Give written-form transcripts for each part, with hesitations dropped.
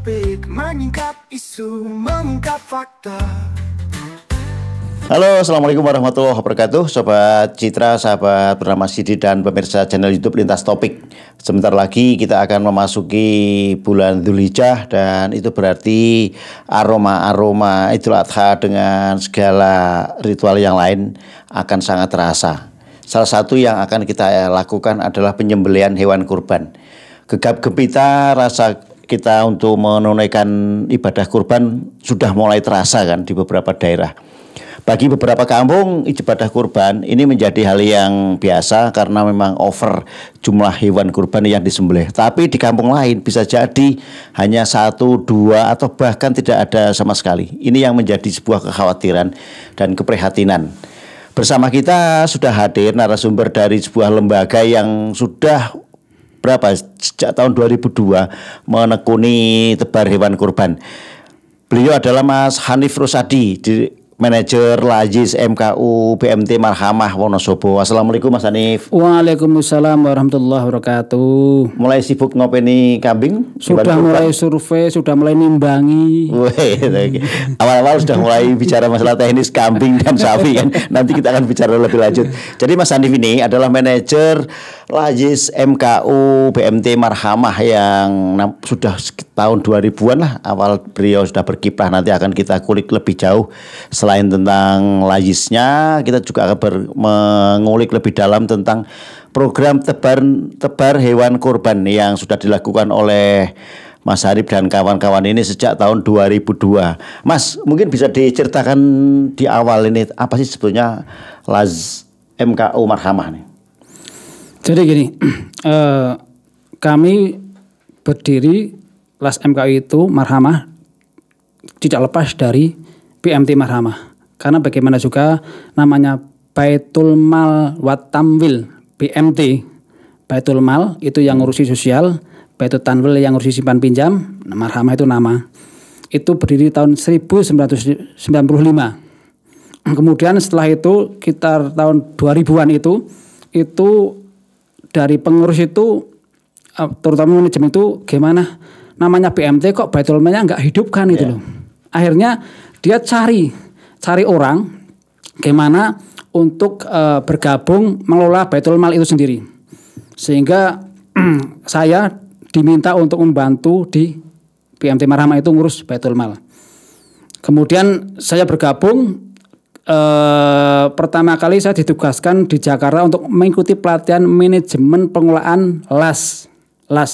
topik, menyingkap isu, mengungkap fakta. Halo, assalamualaikum warahmatullahi wabarakatuh, Sobat Citra, sahabat bernama Sidi dan pemirsa channel YouTube Lintas Topik. Sebentar lagi kita akan memasuki bulan Dzulhijjah, dan itu berarti aroma-aroma Idul Adha dengan segala ritual yang lain akan sangat terasa. Salah satu yang akan kita lakukan adalah penyembelihan hewan kurban. Gegap gempita rasa kita untuk menunaikan ibadah kurban sudah mulai terasa kan di beberapa daerah. Bagi beberapa kampung, ibadah kurban ini menjadi hal yang biasa karena memang over jumlah hewan kurban yang disembelih. Tapi di kampung lain bisa jadi hanya 1, 2 atau bahkan tidak ada sama sekali. Ini yang menjadi sebuah kekhawatiran dan keprihatinan. Bersama kita sudah hadir narasumber dari sebuah lembaga yang sudah sejak tahun 2002 menekuni tebar hewan kurban. Beliau adalah Mas Hanif Rosadi, Manajer Lajis MKU BMT Marhamah Wonosobo. Assalamualaikum Mas Hanif. Waalaikumsalam warahmatullahi wabarakatuh. Mulai sibuk ngopeni kambing? Sudah mulai survei, sudah mulai nimbangi. Awal-awal sudah mulai bicara masalah teknis kambing dan sapi kan. Nanti kita akan bicara lebih lanjut. Jadi Mas Hanif ini adalah manajer Lajis MKU BMT Marhamah yang sudah tahun 2000-an lah awal beliau sudah berkiprah. Nanti akan kita kulik lebih jauh. Selain tentang Lajisnya, kita juga akan mengulik lebih dalam tentang program tebar hewan kurban yang sudah dilakukan oleh Mas Harib dan kawan-kawan ini sejak tahun 2002. Mas, mungkin bisa diceritakan di awal ini apa sih sebetulnya Lajis MKU Marhamah nih? Jadi gini, kami berdiri Las MKU itu Marhamah tidak lepas dari BMT Marhamah. Karena bagaimana juga namanya Baitul Mal wat Tamwil, BMT. Baitul Mal itu yang ngurusi sosial, Baitul Tamwil yang ngurusi simpan pinjam, Marhamah itu nama. Itu berdiri tahun 1995. Kemudian setelah itu sekitar tahun 2000-an itu dari pengurus itu terutama manajemen itu gimana namanya BMT kok Baitul Malnya nggak hidupkan itu loh. Akhirnya dia cari orang gimana untuk bergabung mengelola Baitul Mal itu sendiri. Sehingga saya diminta untuk membantu di BMT Marhamah itu ngurus Baitul Mal. Kemudian saya bergabung, pertama kali saya ditugaskan di Jakarta untuk mengikuti pelatihan manajemen pengelolaan LAS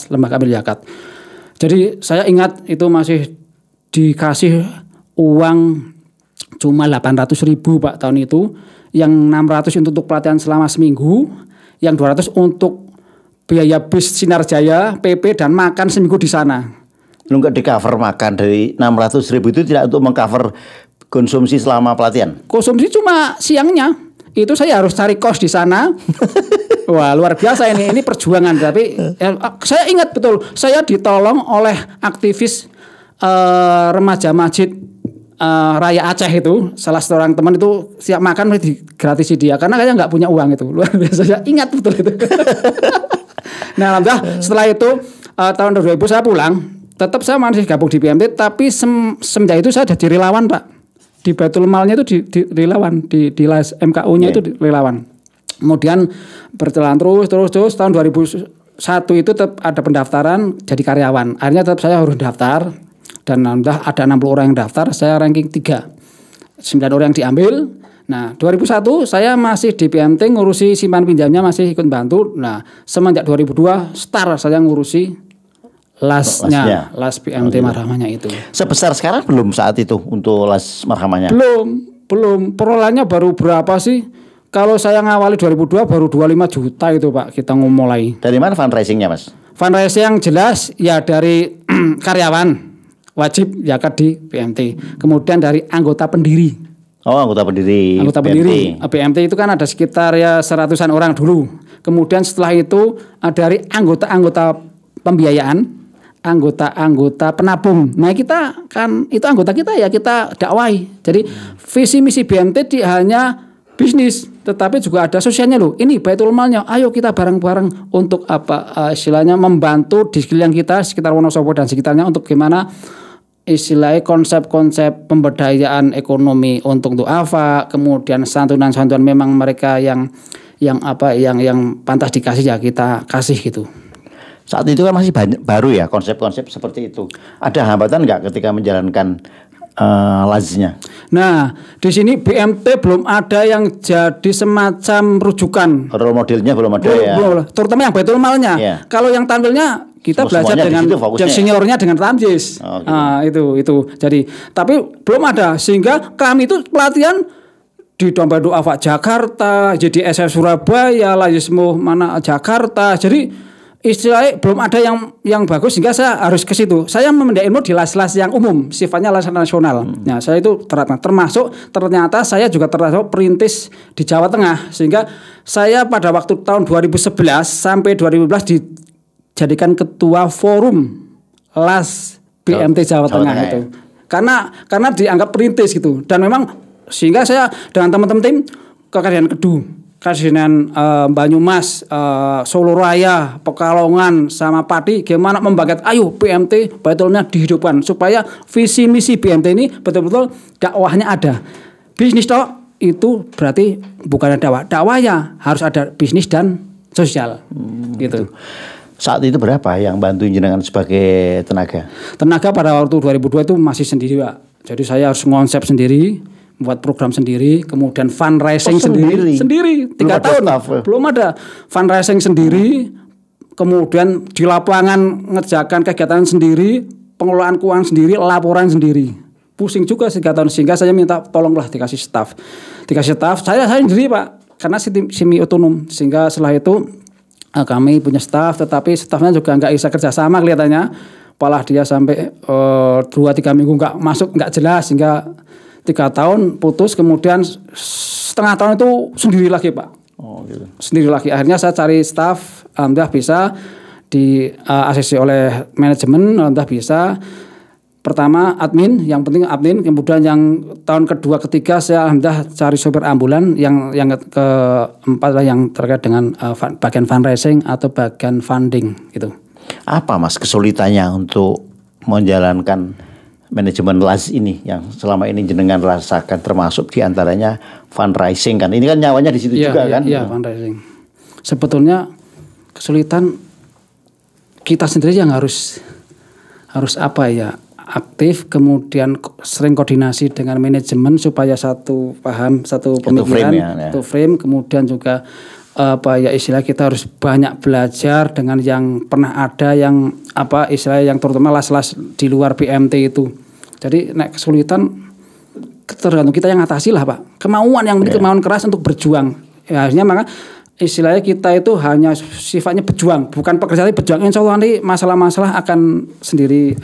Lembaga Amil Zakat. Jadi saya ingat itu masih dikasih uang cuma 800.000 Pak tahun itu, yang 600 untuk pelatihan selama seminggu, yang 200 untuk biaya bis Sinar Jaya, PP dan makan seminggu di sana. Lu nggak di cover makan dari 600.000 itu tidak untuk mengcover konsumsi selama pelatihan? Konsumsi cuma siangnya. Itu saya harus cari kos di sana. Wah, luar biasa ini perjuangan. Tapi saya ingat betul, saya ditolong oleh aktivis remaja masjid Raya Aceh itu, salah seorang teman itu siap makan digratisi dia karena kayaknya nggak punya uang itu. Luar biasa, saya ingat betul itu. Nah, alhamdulillah setelah itu tahun 2000 saya pulang, tetap saya masih gabung di BMT, tapi semenjak itu saya jadi relawan Pak. Di Baitul Malnya itu di relawan, di LAS MKU-nya itu relawan. Kemudian berjalan terus tahun 2001 itu tetap ada pendaftaran jadi karyawan. Akhirnya tetap saya harus daftar dan alhamdulillah ada 60 orang yang daftar, saya ranking 3. 9 orang yang diambil. Nah, 2001 saya masih di BMT ngurusi simpan pinjamnya, masih ikut bantu. Nah, semenjak 2002 saya ngurusi LAS-nya, LAS BMT Marhamahnya itu. Sebesar sekarang belum saat itu untuk LAS Marhamahnya? Belum. Perolahannya baru berapa sih? Kalau saya ngawali 2002 baru 25 juta itu Pak, kita mulai. Dari mana fundraisingnya Mas? Fundraising yang jelas ya dari karyawan wajib zakat di BMT. Kemudian dari anggota pendiri. Oh, anggota pendiri. BMT itu kan ada sekitar ya 100-an orang dulu. Kemudian setelah itu dari anggota pembiayaan, anggota penabung. Nah, kita kan itu anggota kita ya kita dakwai. Jadi visi misi BMT hanya bisnis. tetapi juga ada sosialnya loh. Ini Baitul Malnya, ayo kita bareng-bareng untuk apa istilahnya membantu di sekeliling kita, sekitar Wonosobo dan sekitarnya untuk gimana istilahnya konsep-konsep pemberdayaan ekonomi untuk duafa, kemudian santunan-santunan memang mereka yang pantas dikasih ya kita kasih gitu. Saat itu kan masih baru ya konsep-konsep seperti itu. Ada hambatan nggak ketika menjalankan laznya? Nah, di sini BMT belum ada yang jadi semacam rujukan. Role modelnya belum ada ya. Belum, terutama yang Baitul Malnya. Iya. Kalau yang tampilnya kita belajar dengan yang seniornya dengan tamjiz. Oh, gitu. Itu. Jadi, tapi belum ada sehingga kami itu pelatihan di Domba Duafa Jakarta, jadi SF Surabaya, Lazismu mana Jakarta. Jadi istilahnya belum ada yang bagus sehingga saya harus ke situ. Saya memendek ilmu di las-las yang umum, sifatnya las nasional. Nah, saya itu ternyata saya juga termasuk perintis di Jawa Tengah sehingga saya pada waktu tahun 2011 sampai 2012 dijadikan ketua forum las BMT Jawa Tengah itu. Karena dianggap perintis gitu. Dan memang sehingga saya dengan teman-teman tim ke Kabupaten Kedu, Kasinan Banyumas, Solo Raya, Pekalongan, sama Pati, gimana membagikan ayo BMT Baitulnya dihidupkan supaya visi misi BMT ini betul-betul dakwahnya ada. Bisnis toh itu berarti bukan dakwah. Dakwah ya harus ada bisnis dan sosial. Gitu. Saat itu berapa yang bantu jenengan sebagai tenaga? Tenaga pada waktu 2002 itu masih sendiri, Pak. Jadi saya harus ngonsep sendiri, buat program sendiri, kemudian fundraising sendiri 3 tahun belum ada fundraising sendiri, kemudian di lapangan ngerjakan kegiatan sendiri, pengelolaan keuangan sendiri, laporan sendiri, pusing juga 3 tahun sehingga saya minta tolonglah dikasih staff saya sendiri Pak karena semi otonom sehingga setelah itu kami punya staff tetapi staffnya juga nggak bisa kerjasama kelihatannya, malah dia sampai 2-3 minggu nggak masuk nggak jelas sehingga 3 tahun putus, kemudian setengah tahun itu sendiri lagi Pak. Oh, gitu. Sendiri lagi. Akhirnya saya cari staff, alhamdulillah bisa di asisi oleh manajemen, alhamdulillah bisa. Pertama admin, yang penting admin. Kemudian yang tahun kedua, ketiga saya alhamdulillah cari sopir ambulan. Yang keempat lah yang terkait dengan bagian fundraising atau bagian funding gitu. Apa Mas kesulitannya untuk menjalankan manajemen las ini yang selama ini jenengan rasakan, termasuk diantaranya fundraising kan? Ini kan nyawanya di situ juga kan? Iya, fundraising. Sebetulnya kesulitan kita sendiri yang harus apa ya, aktif, kemudian sering koordinasi dengan manajemen supaya satu paham, satu pemikiran, satu frame, kemudian juga apa ya istilah kita harus banyak belajar dengan yang pernah ada, yang apa istilah yang terutama las-las di luar BMT itu. Jadi nek kesulitan tergantung kita yang atasi lah Pak. Kemauan yang memiliki kemauan keras untuk berjuang. Ya, akhirnya maka istilahnya kita itu hanya sifatnya berjuang, bukan pekerja tapi berjuang. Insya Allah nanti masalah-masalah akan sendiri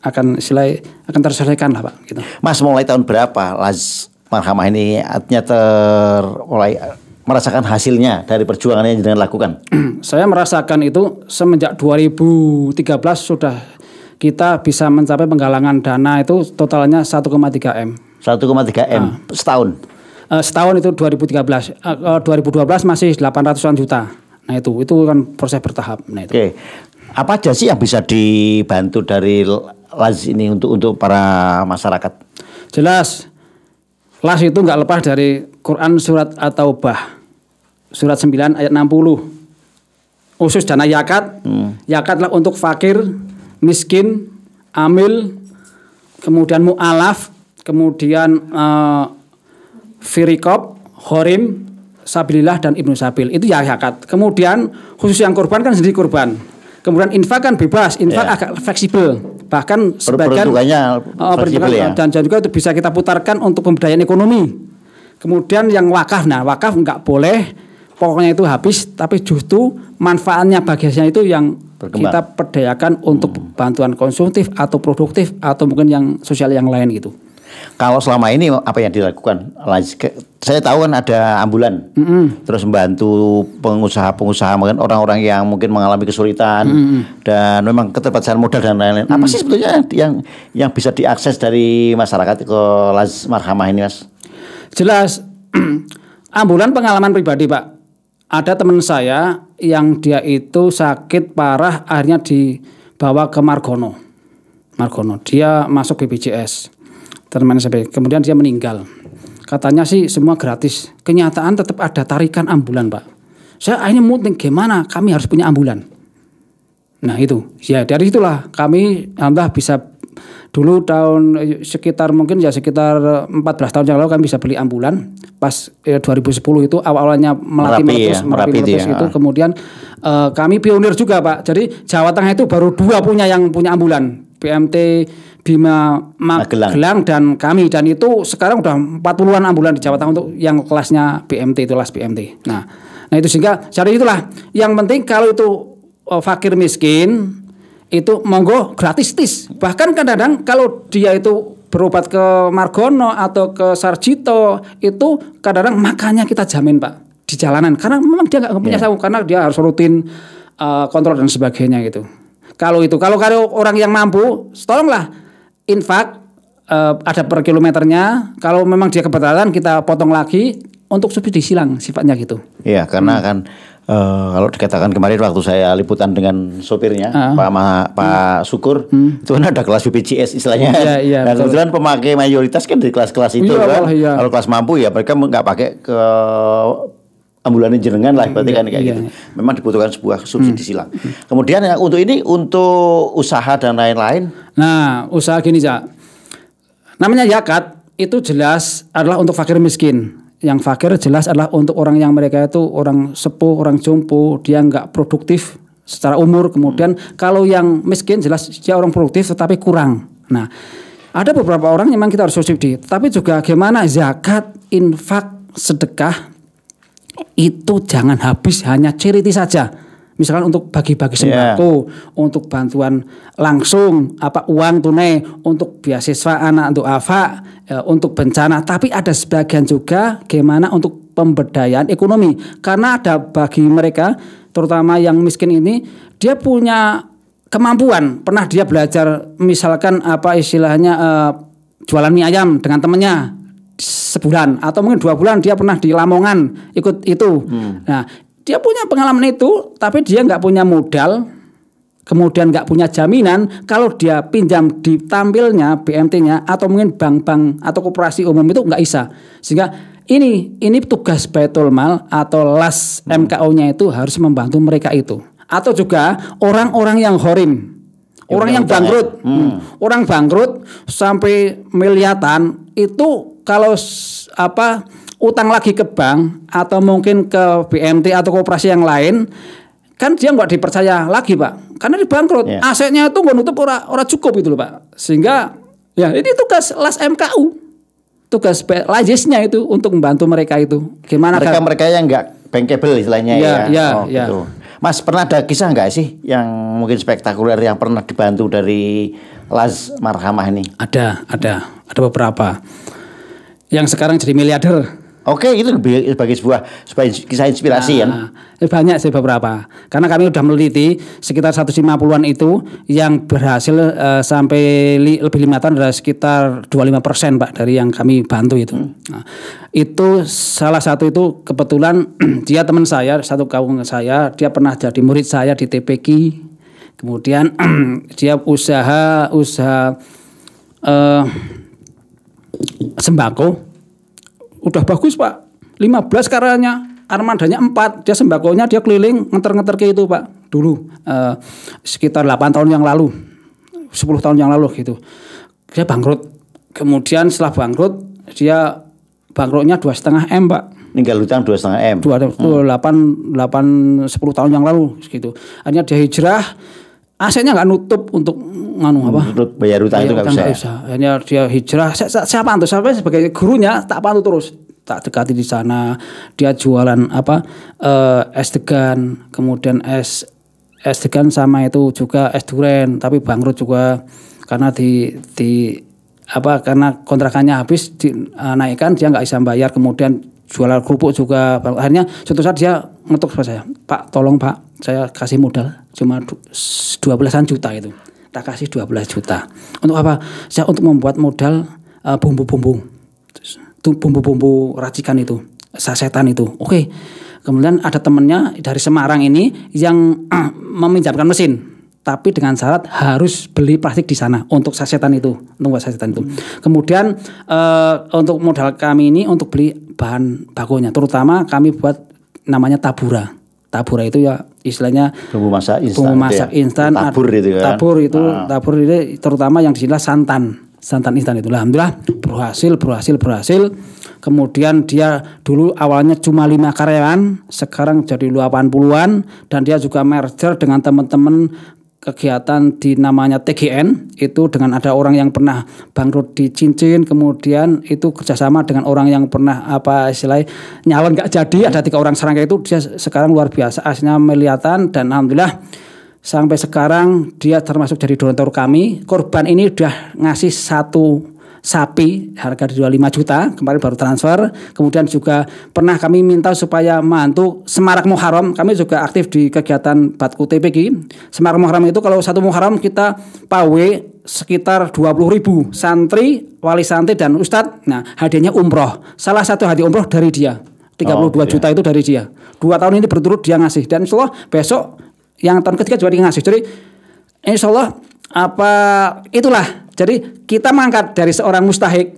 akan istilahnya akan terselesaikan lah Pak. Gitu. Mas mulai tahun berapa las Marhamah ini artinya mulai merasakan hasilnya dari perjuangan yang jenengan lakukan? Saya merasakan itu semenjak 2013 sudah kita bisa mencapai penggalangan dana itu totalnya 1,3 M. 1,3 M setahun? Setahun itu 2013. 2012 masih 800-an juta. Nah itu kan proses bertahap. Nah, itu. Oke. Apa aja sih yang bisa dibantu dari las ini untuk para masyarakat? Jelas. Las itu nggak lepas dari Quran surat At-Taubah surat 9 ayat 60. Khusus dana yakat. Yakatlah untuk fakir, miskin, amil, kemudian mu'alaf, kemudian firikob, horim, sabilillah dan ibnu sabil. Itu ya yakat. Kemudian khusus yang kurban kan sendiri kurban. Kemudian infak kan bebas, infak agak fleksibel. Bahkan sebagian fleksibel ya. Dan juga itu bisa kita putarkan untuk pemberdayaan ekonomi. Kemudian yang wakaf, nah wakaf nggak boleh pokoknya itu habis, tapi justru manfaatnya bagiannya itu yang kita perdayakan untuk bantuan konsumtif atau produktif atau mungkin yang sosial yang lain gitu. Kalau selama ini apa yang dilakukan? Saya tahu kan ada ambulan, terus membantu pengusaha-pengusaha, mungkin orang-orang yang mungkin mengalami kesulitan dan memang keterbatasan modal dan lain-lain. Apa sih sebetulnya yang bisa diakses dari masyarakat ke Las Marhamah ini, Mas? Jelas. Ambulan pengalaman pribadi Pak. Ada teman saya yang dia itu sakit parah, akhirnya dibawa ke Margono. Dia masuk BPJS. Teman saya, kemudian dia meninggal. Katanya sih semua gratis. Kenyataan tetap ada tarikan ambulan Pak. Saya akhirnya muting, gimana kami harus punya ambulan. Nah itu, ya dari itulah kami alhamdulillah bisa. Dulu tahun sekitar 14 tahun yang lalu kami bisa beli ambulan. Pas 2010 itu awalnya Merapi meletus itu. Kemudian kami pionir juga Pak. Jadi Jawa Tengah itu baru 2 yang punya ambulan. BMT Bima Magelang dan kami. Dan itu sekarang udah 40-an ambulan di Jawa Tengah untuk yang kelasnya BMT, itu kelas BMT. Nah itu sehingga jadi itulah. Yang penting kalau itu fakir miskin itu monggo gratis. Bahkan kadang-kadang kalau dia itu berobat ke Margono atau ke Sarjito itu kadang-kadang makannya kita jamin Pak di jalanan karena memang dia nggak punya saung karena dia harus rutin kontrol dan sebagainya gitu. Kalau orang yang mampu, tolonglah infak ada per kilometernya. Kalau memang dia kebetulan kita potong lagi untuk subsidi silang sifatnya gitu. Iya karena kan. Kalau dikatakan kemarin waktu saya liputan dengan sopirnya Pak Syukur itu kan ada kelas BPJS istilahnya. Dan kebetulan pemakai mayoritas kan dari kelas-kelas itu kan. Kalau kelas mampu ya mereka nggak pakai ke ambulan jenengan lah berarti kan kayak gitu. Memang dibutuhkan sebuah subsidi silang. Kemudian untuk usaha dan lain-lain. Nah usaha gini Cak. Namanya zakat itu jelas adalah untuk fakir miskin. Yang fakir jelas adalah untuk orang yang mereka itu orang sepuh, orang jompo, dia nggak produktif secara umur. Kemudian kalau yang miskin jelas dia orang produktif tetapi kurang. Nah, ada beberapa orang yang memang kita harus subsidi. Tapi juga gimana zakat, infak, sedekah itu jangan habis hanya charity saja. Misalkan untuk bagi-bagi sembako, untuk bantuan langsung, uang tunai, untuk beasiswa anak untuk AFA, untuk bencana. Tapi ada sebagian juga gimana untuk pemberdayaan ekonomi. Karena ada bagi mereka, terutama yang miskin ini, dia punya kemampuan. Pernah dia belajar misalkan jualan mie ayam dengan temannya sebulan atau mungkin 2 bulan dia pernah di Lamongan ikut itu. Nah, dia punya pengalaman itu, tapi dia nggak punya modal, kemudian nggak punya jaminan kalau dia pinjam di tampilnya BMT-nya atau mungkin bank-bank atau koperasi umum itu nggak bisa. Sehingga ini tugas Baitul Mal atau LAS MKO-nya itu harus membantu mereka itu. Atau juga orang-orang yang horim, orang yang bangkrut, orang bangkrut sampai miliatan itu kalau utang lagi ke bank atau mungkin ke BMT atau koperasi yang lain kan dia nggak dipercaya lagi Pak karena dibangkrut asetnya itu nggak nutup ora cukup itu loh Pak sehingga ya ini tugas LAS MKU tugas LAJIS-nya itu untuk membantu mereka itu gimana mereka yang nggak bankable istilahnya gitu. Mas pernah ada kisah nggak sih yang mungkin spektakuler yang pernah dibantu dari LAS Marhamah ini? Ada beberapa yang sekarang jadi miliarder. Oke, itu sebagai sebuah kisah inspirasi Banyak sih beberapa. Karena kami sudah meneliti sekitar 150-an itu yang berhasil sampai lebih 5 tahun adalah sekitar 25% Pak dari yang kami bantu itu. Nah, itu salah satu itu kebetulan dia teman saya, satu kawan saya, dia pernah jadi murid saya di TPQ. Kemudian dia usaha sembako. Udah bagus Pak, 15 karyanya, armadanya 4, dia sembakonya dia keliling ngeter-ngeter ke itu Pak, dulu sekitar 8 tahun yang lalu, 10 tahun yang lalu gitu. Dia bangkrut, kemudian setelah bangkrut, dia bangkrutnya 2,5 M Pak. Ninggal hutang 2,5 M. 10 tahun yang lalu gitu. Akhirnya dia hijrah, asetnya nggak nutup untuk bayar utang itu nggak bisa. Hanya dia hijrah. Saya pantau sampai sebagai gurunya tak pantau terus, tak dekati di sana. Dia jualan es degan, kemudian es degan sama itu juga es duren, tapi bangkrut juga karena karena kontrakannya habis dinaikkan dia nggak bisa bayar, kemudian jualan kerupuk juga. Akhirnya suatu saat dia ngetuk sama saya, Pak tolong Pak, saya kasih modal cuma 12-an juta itu. Tak kasih 12 juta. Untuk apa? Saya untuk membuat modal bumbu-bumbu. bumbu-bumbu racikan itu, sasetan itu. Oke. Kemudian ada temennya dari Semarang ini yang meminjamkan mesin, tapi dengan syarat harus beli plastik di sana untuk sasetan itu, untuk sasetan itu. Kemudian untuk modal kami ini untuk beli bahan bakunya, terutama kami buat namanya tabura. Tabura itu ya istilahnya bumbu masak instan. Bumbu masak instan. Tabur itu kan. Tabur itu terutama yang disinilah santan instan itu. Alhamdulillah berhasil. Kemudian dia dulu awalnya cuma 5 karyawan, sekarang jadi 80-an, dan dia juga merger dengan teman-teman kegiatan di namanya TGN, itu dengan ada orang yang pernah bangkrut di cincin, kemudian itu kerjasama dengan orang yang pernah istilahnya nyalon nggak jadi, ada 3 orang serangga itu, dia sekarang luar biasa aslinya melihatan, dan alhamdulillah sampai sekarang dia termasuk jadi donatur kami. Korban ini udah ngasih 1 sapi harga 25 juta, kemarin baru transfer. Kemudian juga pernah kami minta supaya mantu Semarak Muharram, kami juga aktif di kegiatan Batku TPG. Semarak Muharram itu kalau 1 Muharram kita pawe sekitar 20.000 santri, wali santri dan ustadz. Nah, hadiahnya umroh. Salah satu hadiah umroh dari dia. 32 juta itu dari dia. 2 tahun ini berturut dia ngasih, dan insya Allah besok yang tahun ketiga juga dia ngasih. Jadi insya Allah itulah. Jadi kita mengangkat dari seorang mustahik.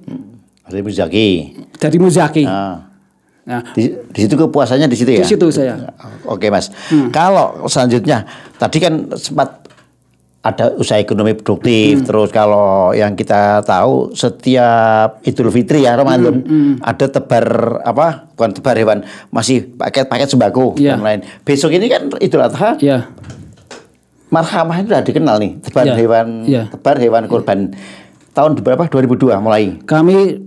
Dari muzaki. Dari muzaki. Nah, di situ kepuasannya di situ ya. Di situ saya. Oke Mas. Kalau selanjutnya tadi kan sempat ada usaha ekonomi produktif. Terus kalau yang kita tahu setiap Idul Fitri ya Ramadan ada tebar bukan tebar hewan, masih paket sembako dan lain. Besok ini kan Idul Adha. Iya. Marhamah itu sudah dikenal nih, tebar hewan kurban. Tahun berapa? 2002 mulai. Kami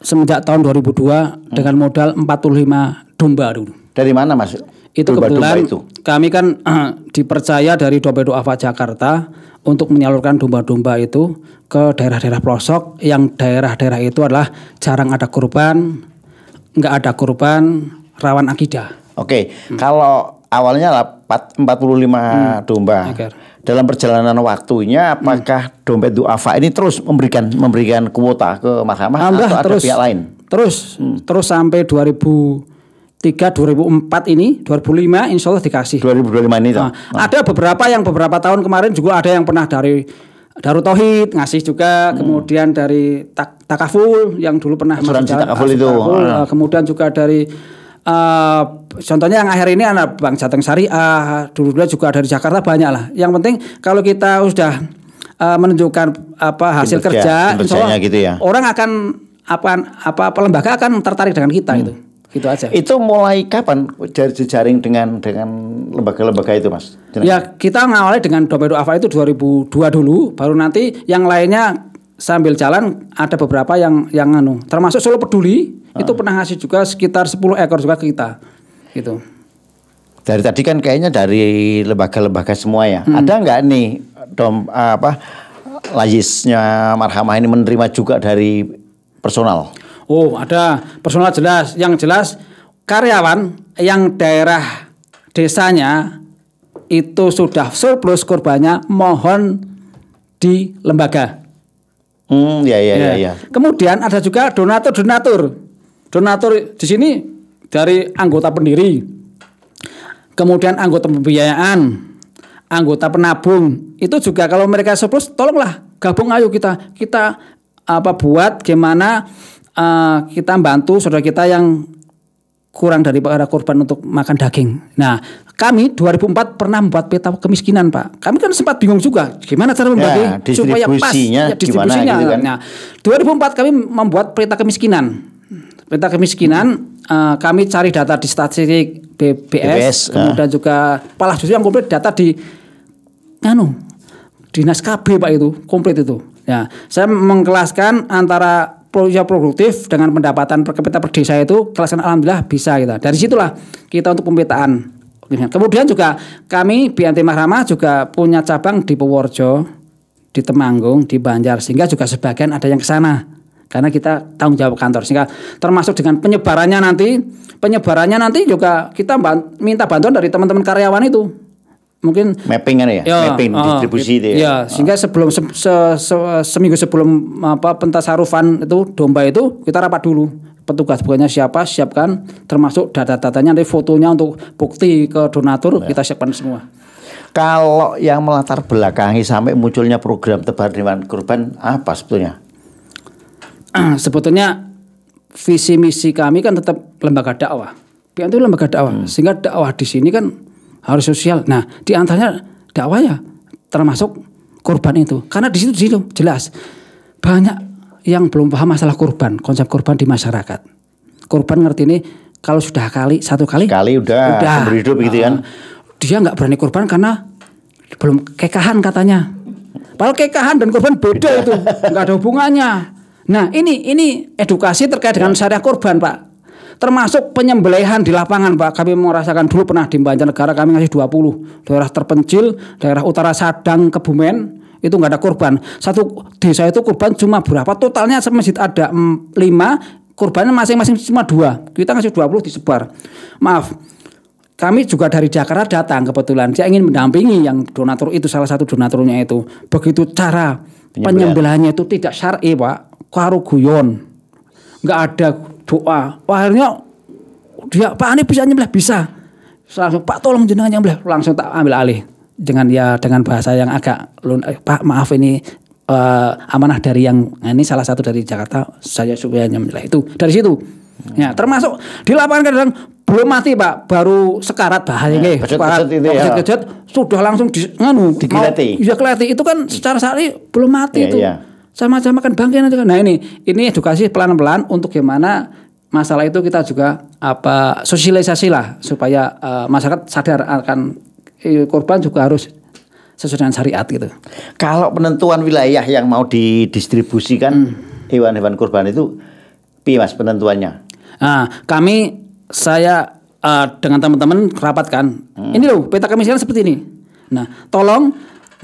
semenjak tahun 2002 dengan modal 45 domba dulu. Dari mana Mas? Itu kebetulan kami kan dipercaya dari Dompet Duafa Jakarta untuk menyalurkan domba-domba itu ke daerah-daerah pelosok, yang daerah-daerah itu adalah jarang ada kurban, nggak ada kurban, rawan akidah. Oke, kalau awalnya 45 domba. Dalam perjalanan waktunya, apakah Dompet Duafa ini terus memberikan kuota ke mahkamah atau ada pihak lain? Terus sampai 2003, 2004 ini, 2005 insya Allah dikasih. 2025 ini ada beberapa tahun kemarin juga ada yang pernah dari Darut Tauhid ngasih juga, kemudian dari Takaful yang dulu pernah asuransi Takaful itu. Kemudian juga dari contohnya yang akhir ini anak Bank Jateng Syariah, dulu juga dari Jakarta banyak lah. Yang penting kalau kita sudah menunjukkan hasil kerja, gitu ya. Orang akan lembaga akan tertarik dengan kita itu. Gitu aja. Itu mulai kapan jejaring dengan lembaga-lembaga itu Mas? Ya kita ngawali dengan Dompet Duafa itu 2002 dulu, baru nanti yang lainnya sambil jalan ada beberapa yang termasuk Solo Peduli itu pernah ngasih juga sekitar 10 ekor juga ke kita gitu. Dari tadi kan kayaknya dari lembaga-lembaga semua ya. Ada nggak nih Layisnya Marhamah ini menerima juga dari personal? Oh, ada personal jelas. Yang jelas karyawan yang daerah desanya itu sudah surplus kurbannya mohon di lembaga. Ya. Kemudian ada juga donatur. Donatur di sini dari anggota pendiri, kemudian anggota pembiayaan, anggota penabung. Itu juga kalau mereka surplus, tolonglah gabung, ayo kita buat gimana kita bantu saudara kita yang kurang daripada kurban untuk makan daging. Nah, kami 2004 pernah membuat peta kemiskinan, Pak. Kami kan sempat bingung juga gimana cara membagi supaya pas distribusinya. Gitu kan? Nah, 2004 kami membuat peta kemiskinan. Peta kemiskinan kami cari data di statistik BPS, kemudian juga malah justru yang komplit data di Dinas KB Pak, itu komplit itu. Ya, saya mengkelaskan antara usia produktif dengan pendapatan per kapita per desa itu kelaskan alhamdulillah bisa kita. Dari situlah kita untuk pemetaan. Kemudian juga kami BNT Marhamah juga punya cabang di Purworejo, di Temanggung, di Banjar, sehingga juga sebagian ada yang ke sana. Karena kita tanggung jawab kantor, sehingga termasuk dengan penyebarannya nanti juga kita minta bantuan dari teman-teman karyawan itu. mungkin mapping kan ya, mapping distribusi itu ya. Ya, sehingga sebelum seminggu sebelum pentasarufan itu domba itu kita rapat dulu. Petugas bukannya siapa, siapkan termasuk data-datanya, nanti fotonya untuk bukti ke donatur kita siapkan semua. Kalau yang melatar belakangi sampai munculnya program tebar hewan kurban apa sebetulnya? Sebetulnya visi misi kami kan tetap lembaga dakwah. PN itu lembaga dakwah, sehingga dakwah di sini kan harus sosial. Nah, di antaranya dakwah ya termasuk kurban itu. Karena di situ jelas banyak yang belum paham masalah kurban, konsep kurban di masyarakat. Kurban ngerti ini kalau sudah satu kali udah seumur hidup gitu kan. Dia nggak berani kurban karena belum kekahan katanya. Padahal kekahan dan kurban beda itu, nggak ada hubungannya. Nah, ini edukasi terkait dengan syariah kurban, Pak. Termasuk penyembelihan di lapangan, Pak. Kami merasakan dulu pernah di Banjarnegara kami ngasih 20 daerah terpencil, daerah utara Sadang, Kebumen. Itu nggak ada kurban. Satu desa itu kurban cuma berapa? Totalnya masjid ada 5, kurbannya masing-masing cuma 2. Kita ngasih 20 disebar. Maaf, kami juga dari Jakarta datang kebetulan. Saya ingin mendampingi yang donatur itu, salah satu donaturnya itu. Begitu cara penyembelihannya itu tidak syar'i, Pak. Karo guyon. Nggak ada doa. Wah, akhirnya dia, Pak, ini bisa nyembelih? Bisa. Langsung, Pak, tolong jenengan nyembelih. Langsung tak ambil alih. Dengan bahasa yang agak Pak, maaf ini amanah dari yang ini salah satu dari Jakarta, saya supaya nyembelih itu dari situ. Ya, termasuk di lapangan kadang belum mati, Pak, baru sekarat bahayanya kejet sudah langsung dikeleti. Ya keleti itu kan secara syar'i belum mati itu. Sama-sama kan bangkit nanti kan. Nah, ini edukasi pelan-pelan untuk gimana masalah itu kita juga sosialisasi lah supaya masyarakat sadar akan korban juga harus sesuai dengan syariat gitu. Kalau penentuan wilayah yang mau didistribusikan hewan-hewan kurban itu, piye Mas penentuannya? Nah, saya dengan teman-teman rapatkan. Ini loh peta kami sekarang seperti ini. Nah, tolong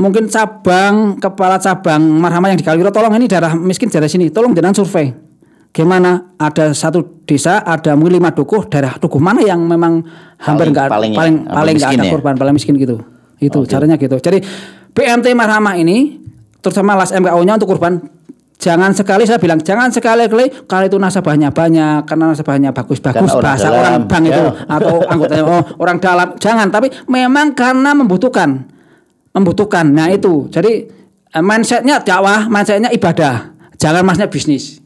mungkin kepala cabang Marhamah yang di Kaliwiro, tolong ini daerah miskin daerah sini, tolong jangan survei. Gimana ada satu desa ada mungkin 5 daerah dukuh mana yang memang hampir paling nggak ada korban, paling miskin gitu. Itu caranya gitu. Jadi BMT Marhamah ini terutama las MKO-nya untuk korban jangan sekali kalau itu nasabahnya banyak, karena nasabahnya bagus-bagus bahasa orang bank itu atau anggotanya orang dalam, jangan, tapi memang karena membutuhkan. Nah, itu. Jadi mindsetnya dakwah, mindsetnya ibadah. Jangan masnya bisnis.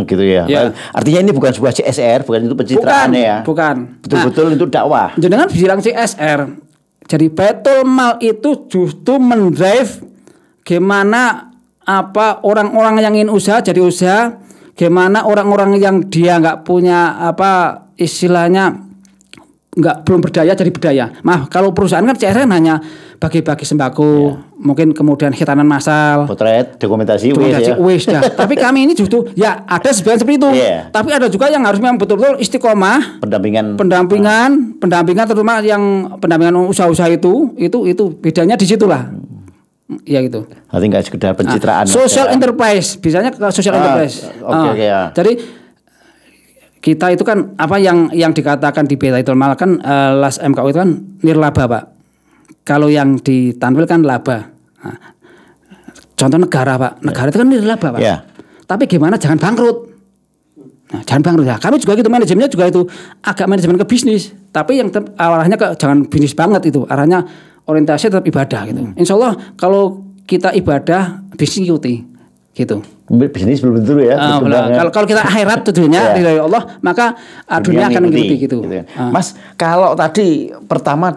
Gitu ya. Artinya ini bukan sebuah CSR, bukan itu pencitraan ya. Bukan. Betul-betul itu dakwah. Jangan bilang CSR. Jadi Baitul Mal itu justru mendrive gimana orang-orang yang ingin usaha jadi usaha, gimana orang-orang yang dia nggak punya istilahnya belum berdaya jadi berdaya. Maaf, kalau perusahaan kan CSR hanya bagi-bagi sembako, mungkin kemudian khitanan massal, potret, dokumentasi wis dah. Tapi kami ini justru ya ada sebagian seperti itu. Tapi ada juga yang harus memang betul-betul istiqomah, pendampingan terutama yang pendampingan usaha-usaha itu bedanya di situlah. Ya gitu. Berarti nggak sekedar pencitraan. Social enterprise, biasanya social enterprise. Jadi kita itu kan yang dikatakan di Baitul Mal kan las MKO itu kan nirlaba, Pak. Kalau yang ditampilkan laba. Nah, contoh negara, Pak. Negara itu kan nirlaba, Pak. Tapi gimana jangan bangkrut. Nah, jangan bangkrut ya. Kami juga gitu, manajemennya juga itu agak manajemen ke bisnis. Tapi yang arahnya ke jangan bisnis banget itu. Arahnya orientasi tetap ibadah gitu. Insya Allah kalau kita ibadah bisnis ikuti gitu. Bisnis belum tentu ya. Kalau kita akhirat tujuannya dari Allah, maka dunia akan mengikuti gitu. Mas, kalau tadi pertama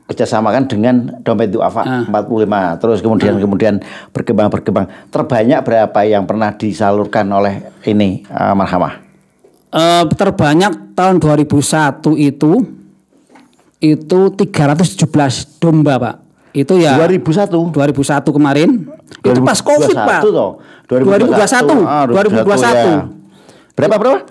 kerjasamakan dengan dompet duafa 45, terus kemudian berkembang. Terbanyak berapa yang pernah disalurkan oleh ini Marhamah? Terbanyak tahun 2001 itu 317 domba, Pak. Itu ya 2001 kemarin. 2021, itu pas Covid, Pak. 2021. Ya. Berapa?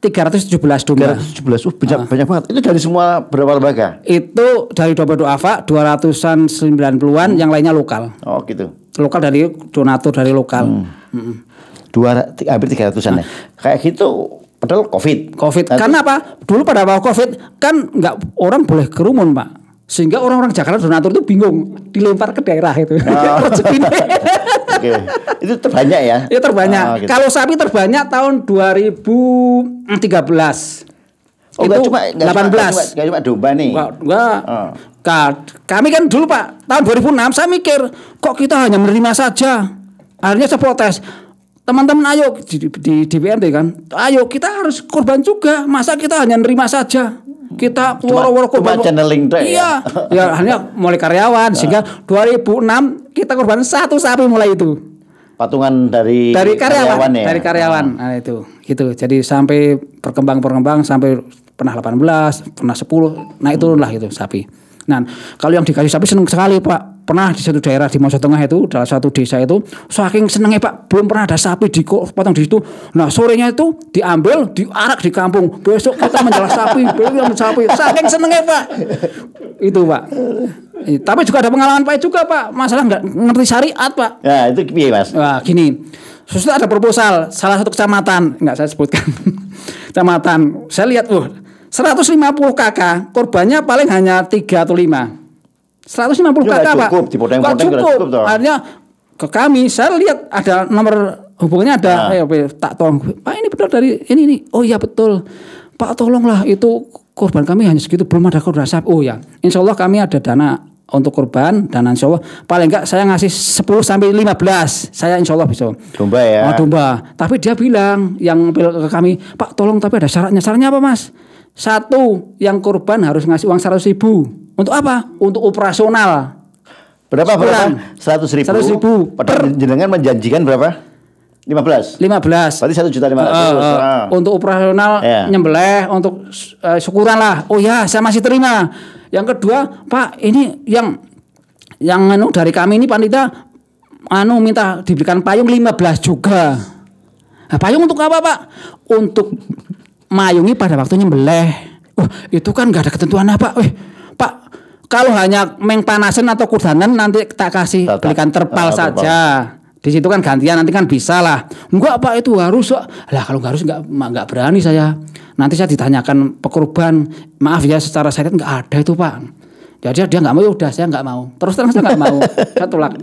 317 domba. 317. Banyak banget. Itu dari semua berapa lembaga? Itu dari dompet duafa 290-an, yang lainnya lokal. Oh, gitu. Lokal dari donatur dari lokal. Hampir 300-an ya. Kayak gitu. Padahal COVID. Karena apa? Dulu pada awal COVID kan orang boleh kerumun, Pak. Sehingga orang-orang Jakarta donatur itu bingung, dilempar ke daerah itu. Rezekinya. Oke. Itu terbanyak ya? Ya terbanyak. Gitu. Kalau sapi terbanyak tahun 2013. Oh, itu cuma 18. Enggak cuma domba nih. Enggak. Kami kan dulu Pak, tahun 2006 saya mikir, kok kita hanya menerima saja. Akhirnya saya protes. Teman-teman ayo di DPRD kan, ayo kita harus korban juga. Masa kita hanya menerima saja? Kita woro-woro korban. Cuma channeling deh. Iya. Ya akhirnya mulai karyawan sehingga 2006 kita korban 1 sapi mulai itu. Patungan dari karyawan ya. Dari karyawan. Nah itu. Gitu. Jadi sampai berkembang sampai pernah 18, pernah 10. Nah itu lah itu sapi. Nah, kalau yang dikasih sapi seneng sekali Pak. Pernah di satu daerah di Mojo Tengah itu, dalam satu desa itu, saking senengnya Pak, belum pernah ada sapi dipotong di situ. Nah, sorenya itu diambil, diarak di kampung. Besok kita menjual sapi, saking senengnya Pak. Itu Pak. Tapi juga ada pengalaman Pak juga Pak. Masalah nggak ngerti syariat Pak. Ya, itu gimana Mas? Wah, gini. Sesudah ada proposal salah satu kecamatan, nggak saya sebutkan. Kecamatan. Saya lihat, 150 kakak, korbannya paling hanya 3 atau 5. 150 kakak Pak. Cukup. Akhirnya ke kami, saya lihat ada nomor hubungannya ada, tak tolong. Pak ini benar dari ini. Oh iya betul. Pak tolonglah itu korban kami hanya segitu, belum ada korban sapi. Oh ya, insya Allah kami ada dana untuk korban dan insya Allah paling enggak saya ngasih 10 sampai 15. Saya insya Allah bisa. Domba ya. Domba. Tapi dia bilang yang ke kami, Pak tolong tapi ada syaratnya. Syaratnya apa Mas? 1, yang korban harus ngasih uang 100.000. Untuk apa? Untuk operasional. Berapa? 100.000. 100.000. Padahal jenengan menjanjikan berapa? 15. Berarti 1.500.000. Untuk operasional nyembelih, untuk syukuran lah. Oh ya, saya masih terima. Yang kedua, Pak, ini yang dari kami ini panitia minta diberikan payung 15 juga. Nah, payung untuk apa, Pak? Untuk mayungi pada waktu nyembelih. Itu kan enggak ada ketentuan apa. Pak, kalau hanya mengpanasin atau kudanan nanti tak kasih belikan terpal saja. Di situ kan gantian nanti kan bisa lah. Enggak Pak, itu harus. Lah kalau enggak harus enggak berani saya. Nanti saya ditanyakan pekorban, maaf ya secara syariat enggak ada itu Pak. Jadi dia enggak mau, udah saya enggak mau. Terus terang saya enggak mau. Saya tolak.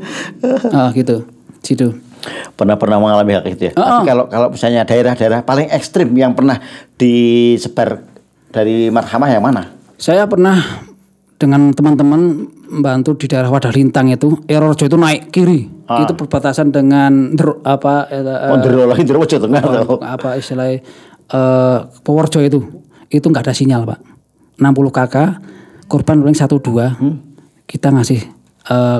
Gitu. Situ. Pernah mengalami hal itu ya. Tapi kalau misalnya daerah-daerah paling ekstrim yang pernah disebar dari Marhamah yang mana? Saya pernah dengan teman-teman membantu di daerah Wadah Lintang itu, Erorjo itu naik kiri. Itu perbatasan dengan apa istilahnya Purworejo itu enggak ada sinyal, Pak. 60 kakak, korban paling 1-2. Kita ngasih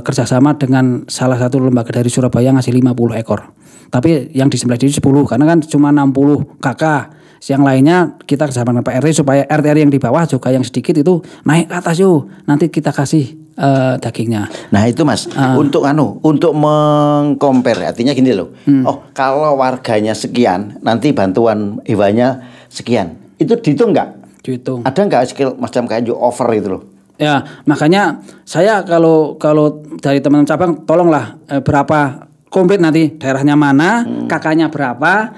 kerjasama dengan salah satu lembaga dari Surabaya ngasih 50 ekor. Tapi yang disembelih itu 10 karena kan cuma 60 kakak. Yang lainnya kita kerjasama dengan Pak RT supaya RT yang di bawah juga yang sedikit itu naik ke atas yuk. Nanti kita kasih dagingnya. Nah itu Mas, untuk mengcompare artinya gini loh. Kalau warganya sekian, nanti bantuan hewanya sekian. Itu dihitung nggak? Dihitung. Ada nggak skill macam kayak over itu loh? Ya, makanya saya kalau dari teman-teman cabang tolonglah berapa komplit nanti daerahnya mana, kakaknya berapa,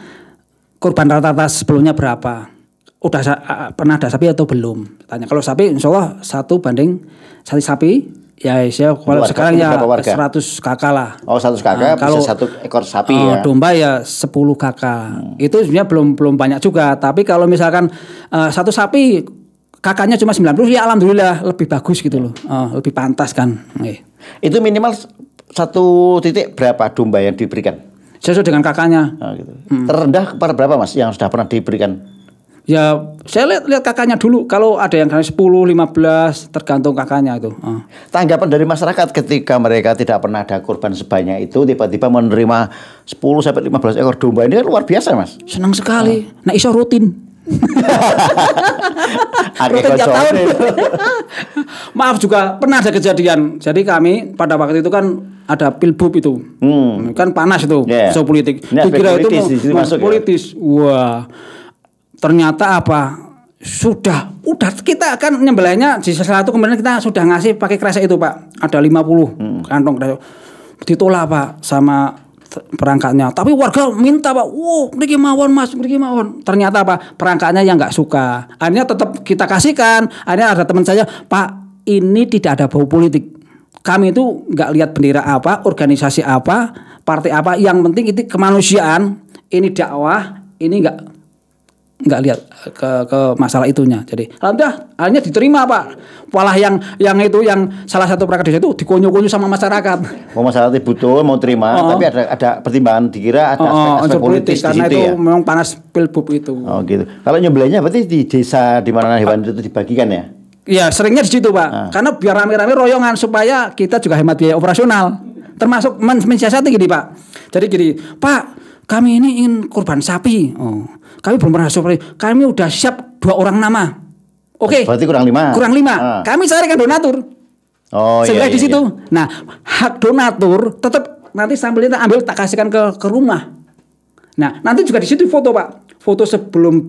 korban rata-rata sebelumnya berapa. Udah pernah ada sapi atau belum? Tanya. Kalau sapi insya Allah 1 banding 1 sapi. Ya kalau sekarang ya 100 kakak lah. Oh 100 kakak kalau bisa 1 ekor sapi ya. Domba ya 10 kakak. Itu sebenarnya belum banyak juga. Tapi kalau misalkan 1 sapi kakaknya cuma 90 ya alhamdulillah lebih bagus gitu loh. Lebih pantas kan. Itu minimal 1 titik berapa domba yang diberikan? Sesuai dengan kakaknya. Gitu. Terendah kepada berapa Mas yang sudah pernah diberikan? Ya saya lihat kakaknya dulu. Kalau ada yang 10, 15 tergantung kakaknya itu. Tanggapan dari masyarakat ketika mereka tidak pernah ada korban sebanyak itu tiba-tiba menerima 10 sampai 15 ekor domba ini kan luar biasa Mas. Senang sekali. Nah iso rutin. Rutin tiap tahun. Maaf juga pernah ada kejadian. Jadi kami pada waktu itu kan ada pilbub itu. Kan panas itu isu politik. Dikira itu politis. Wah. Ternyata apa? Udah kita akan nyembelihnya di satu kemudian kita sudah ngasih pakai kresek itu Pak. Ada 50 kantong kresek. Ditolak Pak sama perangkatnya. Tapi warga minta Pak, mriki mawon Mas, mriki mawon. Ternyata apa? Perangkatnya yang nggak suka. Akhirnya tetap kita kasihkan. Akhirnya ada teman saya, Pak, ini tidak ada bau politik. Kami itu nggak lihat bendera apa, organisasi apa, partai apa. Yang penting itu kemanusiaan. Ini dakwah. Ini nggak lihat ke masalah itunya. Jadi alhamdulillah akhirnya diterima Pak. Walah yang salah satu perangkat desa itu dikonyo-konyo sama masyarakat. Oh, masyarakat butuh mau terima, tapi ada pertimbangan dikira ada aspek politis karena di situ itu ya. memang panas pilbub itu. Oh gitu. Kalau nyembelihnya berarti di desa di mana hewan itu dibagikan ya? Iya, seringnya di situ Pak. Karena biar rame-rame royongan supaya kita juga hemat biaya operasional. Termasuk mensiasati gini Pak. Jadi gini, Pak, kami ini ingin kurban sapi. Oh, kami belum pernah seperti. Kami udah siap 2 orang nama. Oke. Berarti kurang 5. Kurang 5. Kami carikan donatur. Oh iya. Di situ. Iya. Nah, hak donatur tetap nanti sambil kita ambil tak kasihkan ke rumah. Nah, nanti juga di situ foto Pak. Foto sebelum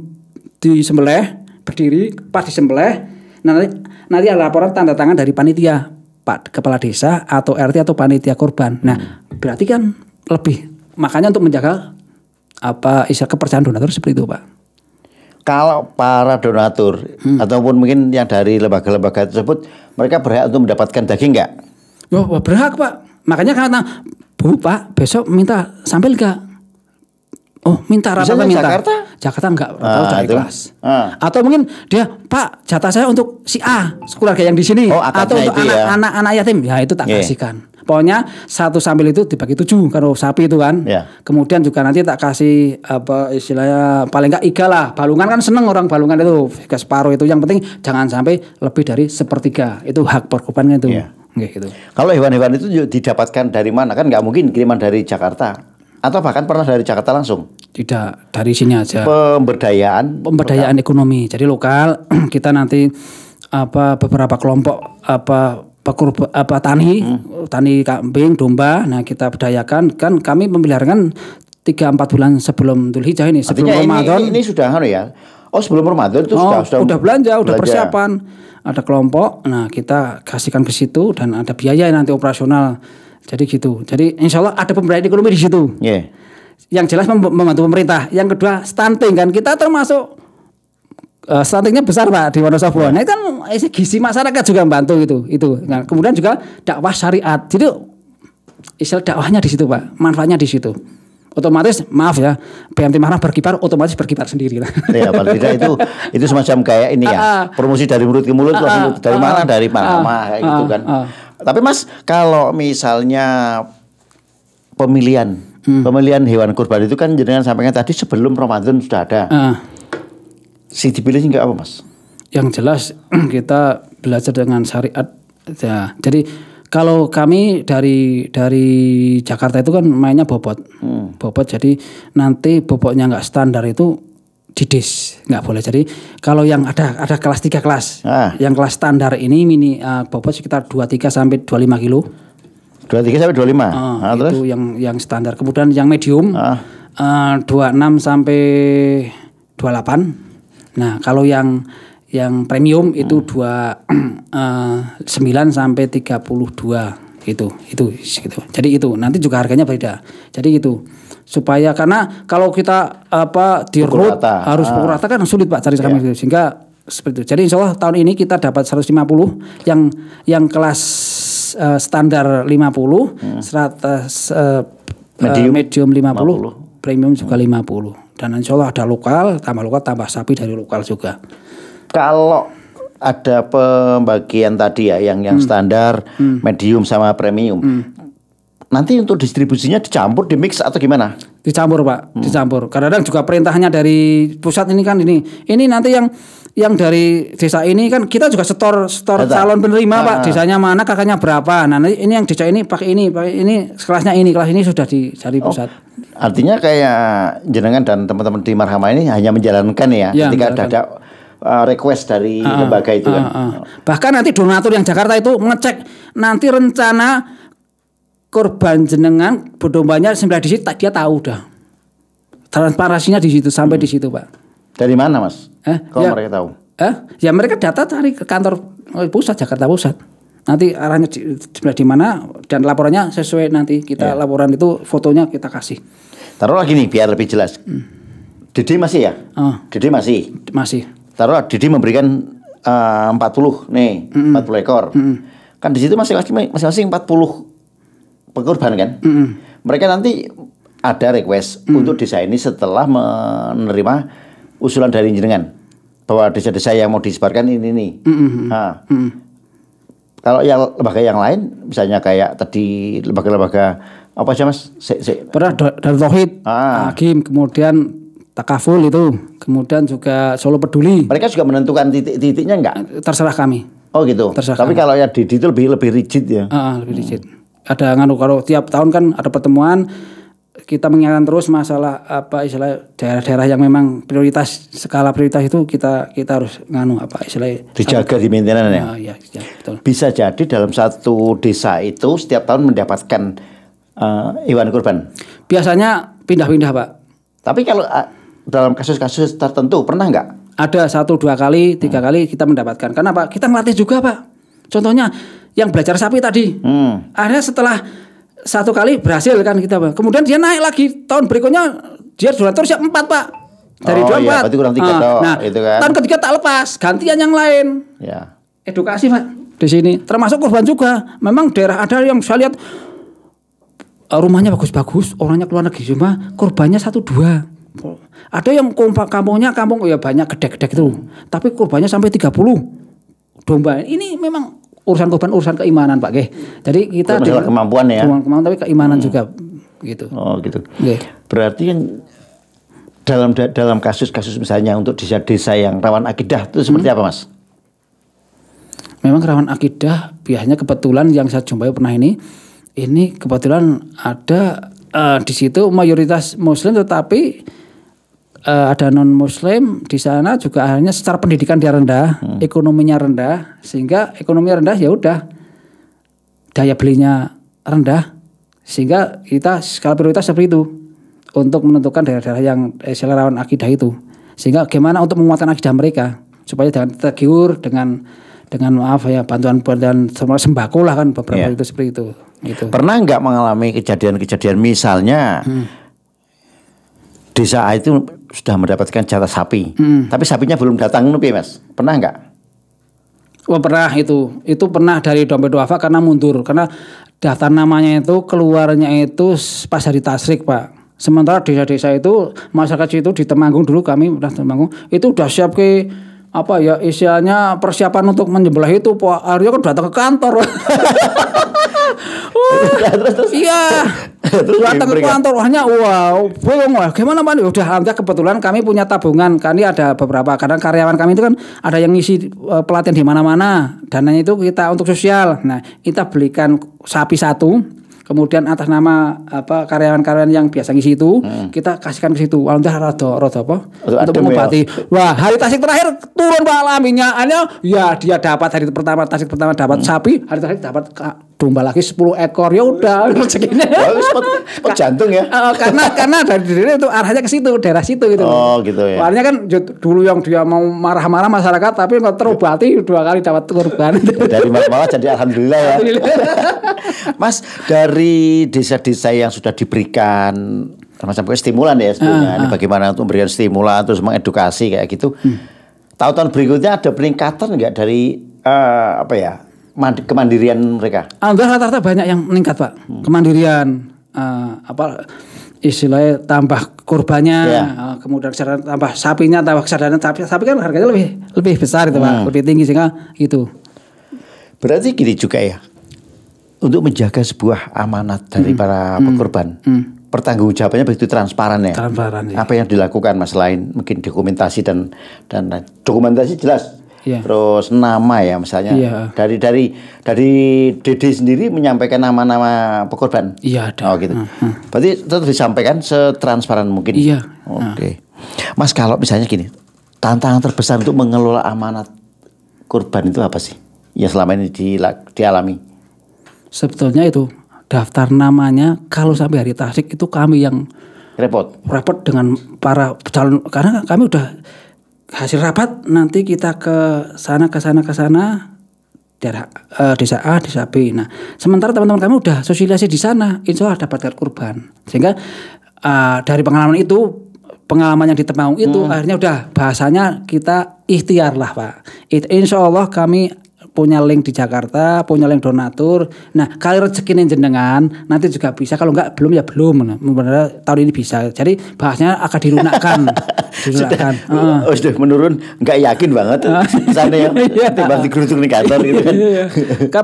disembelih, berdiri, pas disembelih. Nanti ada laporan tanda tangan dari panitia, Pak Kepala Desa atau RT atau panitia korban. Nah, berarti kan lebih, makanya untuk menjaga istilah kepercayaan donatur seperti itu Pak. Kalau para donatur ataupun mungkin yang dari lembaga-lembaga tersebut, mereka berhak untuk mendapatkan daging nggak? Oh, berhak Pak. Makanya karena Bu Pak besok minta sampel nggak? Oh, minta rata-rata minta. Jakarta enggak, tahu dari kelas. Atau mungkin dia, Pak, jatah saya untuk si A, keluarga yang di sini, atau untuk anak-anak yatim, ya itu tak kasihkan. Pokoknya satu sampel itu dibagi 7 kalau sapi itu kan. Kemudian juga nanti tak kasih istilahnya paling enggak 3 lah. Balungan kan seneng orang balungan itu, ke separuh itu. Yang penting jangan sampai lebih dari 1/3. Itu hak korbannya itu. Gitu. Kalau hewan-hewan itu didapatkan dari mana? Kan nggak mungkin kiriman dari Jakarta. Atau bahkan pernah dari Jakarta langsung? Tidak, dari sini aja. Pemberdayaan ekonomi. Jadi lokal kita nanti beberapa kelompok tani kambing, domba. Nah, kita berdayakan, kan kami memeliharakan 3-4 bulan sebelum Dzulhijjah ini, sebelum Ramadan. Ini sudah ya. Oh, sebelum Ramadan itu sudah belanja, udah persiapan. Ada kelompok. Nah, kita kasihkan ke situ dan ada biaya nanti operasional. Jadi gitu. Jadi insya Allah ada pemberdayaan ekonomi di situ. Yang jelas membantu pemerintah. Yang kedua stunting kan, kita termasuk stuntingnya besar Pak di Wonosobo. Nah itu kan gizi masyarakat juga membantu gitu. Itu. Nah, kemudian juga dakwah syariat. Jadi istilah dakwahnya di situ Pak. Manfaatnya di situ. Otomatis maaf ya, PMT Mahram berkibar, otomatis berkibar sendiri lah. Ya, paling tidak itu semacam kayak ini ya, promosi dari mulut ke mulut, dari mana dari mana kayak gitu kan. Tapi Mas, kalau misalnya pemilihan hewan kurban itu kan jenengan sampaikan tadi sebelum Ramadan sudah ada. Si dipilih enggak apa Mas? Yang jelas kita belajar dengan syariat. Ya, jadi kalau kami dari Jakarta itu kan mainnya bobot. Bobot, jadi nanti bobotnya nggak standar itu didis, nggak boleh. Jadi kalau yang ada kelas 3 kelas. Yang kelas standar ini mini bobot sekitar 23 sampai 25 kilo. 23 sampai 25. Itu terus? yang standar. Kemudian yang medium 26 sampai 28. Nah, kalau yang premium itu 29 sampai 32 gitu. Jadi itu nanti juga harganya beda. Jadi gitu. Supaya karena kalau kita di road harus pukul rata kan sulit Pak cari kami sehingga seperti itu. Jadi insya Allah tahun ini kita dapat 150 yang kelas standar 50, medium 50, premium juga 50. Dan insya Allah ada lokal, tambah sapi dari lokal juga. Kalau ada pembagian tadi ya yang standar, medium sama premium. Nanti untuk distribusinya dicampur, dimix atau gimana? Dicampur Pak, dicampur. Kadang-kadang juga perintahnya dari pusat ini kan ini nanti yang dari desa ini kan kita juga setor calon penerima Pak. Desanya mana, kakaknya berapa. Nah, ini yang desa ini pakai ini kelasnya ini, kelas ini sudah dari pusat. Artinya kayak jenengan dan teman-teman di Marhama ini hanya menjalankan ya ketika ada request dari lembaga itu kan. Bahkan nanti donatur yang Jakarta itu ngecek nanti rencana korban jenengan dombanya sembelih di situ, dia tahu udah. Transparansinya di situ sampai di situ Pak. Dari mana Mas? Kalau mereka tahu? Ya mereka data cari ke kantor pusat Jakarta Pusat. Nanti arahnya di mana dan laporannya sesuai nanti kita laporan itu fotonya kita kasih. Taruh lagi nih biar lebih jelas. Didi masih ya? Didi masih. Masih. Taruh Didi memberikan 40 nih, 40 ekor. Kan di situ masing-masing 40 pekurban kan. Mereka nanti ada request untuk desa ini setelah menerima usulan dari jenengan bahwa desa-desa yang mau disebarkan ini nih. Nah, kalau yang lembaga yang lain, misalnya kayak tadi lembaga-lembaga apa aja Mas? Pernah dari Tauhid, Hakim, kemudian Takaful itu, kemudian juga Solo Peduli. Mereka juga menentukan titik-titiknya enggak? Terserah kami. Oh gitu. Terserah Tapi kami. kalau yang di itu lebih rigid ya. Lebih rigid. Ada kalau tiap tahun kan ada pertemuan, kita mengingatkan terus masalah istilah daerah-daerah yang memang prioritas, skala prioritas itu kita harus istilah dijaga di maintenance ya. Iya, betul. Bisa jadi dalam satu desa itu setiap tahun mendapatkan hewan kurban. Biasanya pindah-pindah, Pak. Tapi kalau dalam kasus-kasus tertentu pernah nggak? Ada 1, 2 kali, 3 kali kita mendapatkan. Karena Pak, kita ngelatih juga, Pak. Contohnya yang belajar sapi tadi. Akhirnya setelah 1 kali berhasil kan kita, Pak. Kemudian dia naik lagi tahun berikutnya dia donatur siap 4, Pak. Dari 24. Iya, berarti kurang 3 Nah, itu kan. tahun ketiga tak lepas, gantian yang lain. Ya. Edukasi, Pak, di sini. Termasuk kurban juga. Memang daerah ada yang saya lihat rumahnya bagus-bagus, orangnya keluar negeri cuma kurbannya 1, 2. Ada yang kampung ya banyak gede-gede itu. Tapi kurbannya sampai 30 domba. Ini memang urusan kurban, urusan keimanan, Pak. Jadi kita masalah kemampuan ya. Kemampuan tapi keimanan juga gitu. Oh gitu. Oke. Berarti kan dalam kasus-kasus misalnya untuk desa-desa yang rawan akidah itu seperti apa, Mas? Memang rawan akidah biasanya kebetulan yang saya jumpai pernah ini kebetulan ada di situ mayoritas Muslim tetapi ada non Muslim di sana juga akhirnya secara pendidikan dia rendah, ekonominya rendah, sehingga ekonomi rendah ya udah daya belinya rendah, sehingga kita skala prioritas seperti itu untuk menentukan daerah-daerah yang rawan akidah itu, sehingga bagaimana untuk menguatkan akidah mereka supaya jangan tergiur dengan bantuan sembako lah kan beberapa itu seperti itu. Gitu. Pernah nggak mengalami kejadian-kejadian misalnya desa A itu sudah mendapatkan jatah sapi, tapi sapinya belum datang, Mas? Pernah nggak? Oh pernah itu pernah dari dompet duafa karena mundur karena daftar namanya itu keluarnya itu pas hari tasrik, Pak. Sementara desa-desa itu masyarakat itu di Temanggung dulu kami udah Temanggung itu udah siap ke istilahnya persiapan untuk menyembelih itu, Pak. Akhirnya kan datang ke kantor. Iya. Datang ke kantor hanya gimana Pak? Udah alhamdulillah kebetulan kami punya tabungan. Kami ada beberapa kadang karyawan kami itu kan ada yang ngisi pelatihan di mana-mana. Dananya itu kita untuk sosial. Nah, kita belikan sapi 1. Kemudian atas nama karyawan-karyawan yang biasa ngisi itu kita kasihkan ke situ. Alhamdulillah rada untuk mengobati. Ya. Wah, hari tasik terakhir turun Pak alaminya. Ya dia dapat hari pertama tasik pertama dapat sapi, hari terakhir dapat domba lagi 10 ekor. Ya udah rezekinya. Spot jantung ya. Karena dari diri itu arahnya ke situ, daerah situ gitu. Oh, gitu ya. Warnanya kan dulu yang dia mau marah-marah masyarakat tapi nggak terobati 2 kali dapat kurban. Dari malah jadi alhamdulillah ya. Mas, dari desa-desa yang sudah diberikan macam stimulan ya sebetulnya, ini bagaimana untuk memberikan stimulan terus mengedukasi kayak gitu. Tahun-tahun berikutnya ada peningkatan nggak dari kemandirian mereka? Alhamdulillah rata-rata banyak yang meningkat, Pak. Kemandirian istilahnya tambah kurbannya, kemudian tambah sapinya, tambah kesadaran sapi kan harganya lebih besar itu, Pak, lebih tinggi sehingga gitu. Berarti gini juga ya. Untuk menjaga sebuah amanat dari para pekorban, pertanggungjawabannya begitu transparan ya. Transparan, ya. Apa yang dilakukan, Mas, selain mungkin dokumentasi dan dokumentasi jelas. Ya. Terus nama ya misalnya dari Dede sendiri menyampaikan nama-nama pekorban. Iya ada. Oh gitu. Berarti tetap disampaikan setransparan mungkin. Iya. Oke. Mas, kalau misalnya gini, tantangan terbesar untuk mengelola amanat kurban itu apa sih? Yang selama ini dialami? Sebetulnya itu daftar namanya kalau sampai hari tasik itu kami yang repot dengan para calon, karena kami udah hasil rapat nanti kita ke sana daerah desa A, desa B. Nah, sementara teman-teman kami udah sosialisasi di sana, insya Allah dapat kurban. Sehingga dari pengalaman itu pengalaman yang di Temanggung itu akhirnya udah bahasanya kita ikhtiar lah Pak. Insya Allah kami punya link di Jakarta, punya link donatur. Nah, kalau rezeki jenengan nanti juga bisa. Kalau enggak belum ya belum. Benar tahun ini bisa. Jadi bahasanya akan dilunakkan. Sudah menurun, nggak yakin banget. Sana yang tiba digeruduk di kantor gitu kan. Kan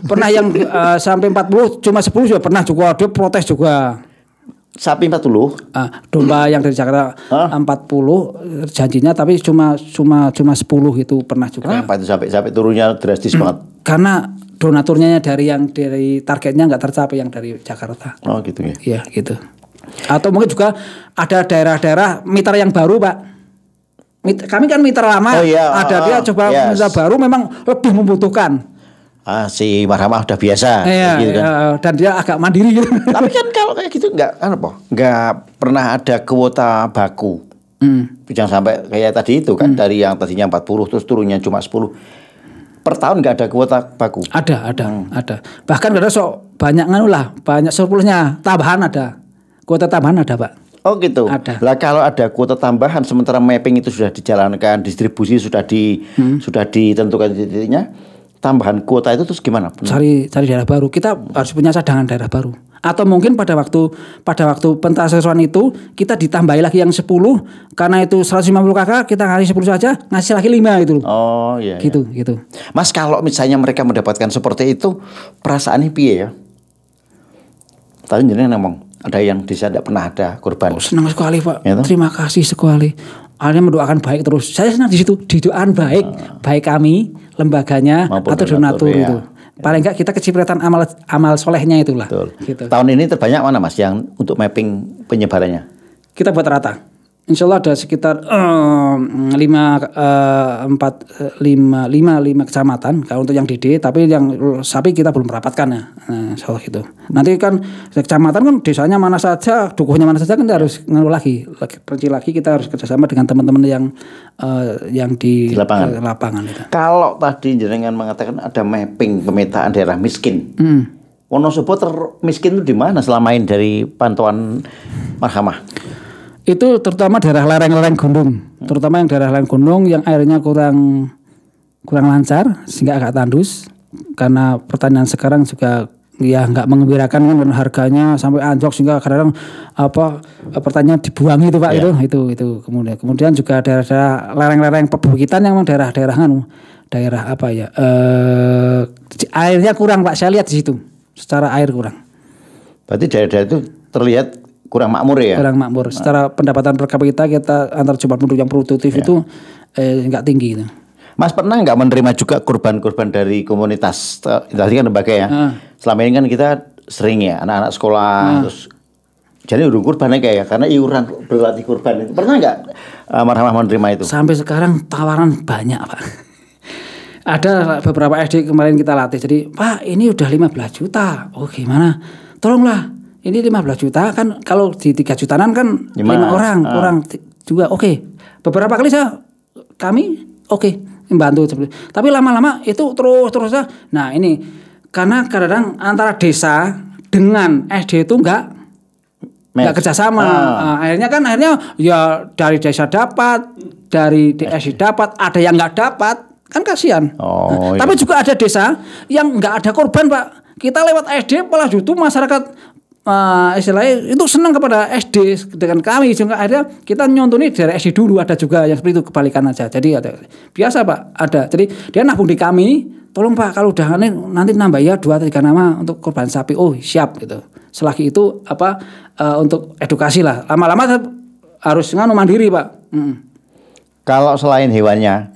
pernah yang sampai 40 cuma 10 juga pernah juga dia protes juga. Sapi 40. Domba yang dari Jakarta 40 janjinya tapi cuma 10 itu pernah juga. Kenapa itu sampai turunnya drastis banget? Karena donaturnya dari targetnya nggak tercapai yang dari Jakarta. Oh gitu ya. Iya gitu. Atau mungkin juga ada daerah-daerah mitra yang baru Pak. Kami kan mitra lama. Ada dia coba mitra baru memang lebih membutuhkan. Si Marhamah udah biasa gitu kan. Dan dia agak mandiri gitu. Tapi kan kalau kayak gitu nggak pernah ada kuota baku. Jangan sampai kayak tadi itu kan dari yang tadinya 40 terus turunnya cuma 10. Per tahun nggak ada kuota baku. Ada. Bahkan ada banyak banyak surplusnya tambahan ada. Kuota tambahan ada Pak. Oh gitu. Ada. Lah kalau ada kuota tambahan sementara mapping itu sudah dijalankan, distribusi sudah ditentukan titiknya. Tambahan kuota itu terus gimana? Cari daerah baru. Kita harus punya cadangan daerah baru. Atau mungkin pada waktu pentasesuan itu kita ditambahi lagi yang 10 karena itu 150 kakak kita ngasih 10 saja, ngasih lagi 5 itu. Oh iya. Gitu. Mas kalau misalnya mereka mendapatkan seperti itu perasaannya piye ya? Tadi jenengan ngomong ada yang desa tidak pernah ada korban. Senang sekali Pak. Ya, terima kasih sekali. Akhirnya mendoakan baik terus. Saya senang di situ didoakan baik kami lembaganya maupun atau donatur itu. Paling enggak kita kecipratan amal solehnya itulah. Gitu. Tahun ini terbanyak mana Mas yang untuk mapping penyebarannya? Kita buat rata. Insya Allah ada sekitar 5 kecamatan kalau untuk yang DD, tapi yang sapi kita belum merapatkan ya. Nah, insya Allah gitu. Nanti kan kecamatan kan desanya mana saja, dukuhnya mana saja kan kita harus perinci lagi kita harus kerjasama dengan teman-teman yang di lapangan itu. Kalau tadi jenengan mengatakan ada mapping pemetaan daerah miskin. Wonosobo termiskin itu di mana selama ini dari pantauan Marhamah? Itu terutama daerah lereng-lereng gunung, terutama yang daerah lereng gunung yang airnya kurang lancar sehingga agak tandus karena pertanian sekarang juga ya nggak mengembirakan kan harganya sampai anjlok sehingga kadang pertanian dibuangi itu Pak. Itu kemudian juga daerah-daerah lereng-lereng perbukitan yang memang daerah airnya kurang Pak, saya lihat di situ secara air kurang. Berarti daerah-daerah itu terlihat kurang makmur ya? Kurang makmur. Secara pendapatan per kapita kita antara jumlah penduduk yang produktif itu nggak tinggi gitu. Mas pernah nggak menerima juga korban-korban dari komunitas? Tadi kan lembaga ya. Selama ini kan kita sering ya anak-anak sekolah terus jadi udah korbannya kayak karena iuran berlatih korban itu. Pernah nggak Marhamah menerima itu? Sampai sekarang tawaran banyak Pak. Ada beberapa SD kemarin kita latih. Jadi Pak ini udah 15 juta. Oh gimana? Tolonglah. Ini 15 juta kan kalau di 3 jutaan kan 5 orang kurang juga oke. Beberapa kali kami membantu seperti. Tapi lama-lama itu terus. Nah, ini karena kadang antara desa dengan SD itu enggak kerjasama. Akhirnya ya dari desa dapat, dari SD dapat, ada yang enggak dapat. Kan kasihan. Tapi juga ada desa yang enggak ada korban, Pak. Kita lewat SD malah justru masyarakat istilahnya itu senang kepada SD dengan kami sehingga akhirnya kita nyontoni dari SD dulu. Ada juga yang seperti itu kebalikan aja. Jadi biasa Pak ada. Jadi dia nabung di kami. Tolong Pak kalau udah nanti nambah ya 2 atau 3 nama untuk korban sapi. Oh siap gitu. Selagi itu untuk edukasi lah. Lama-lama harus mandiri Pak. Kalau selain hewannya,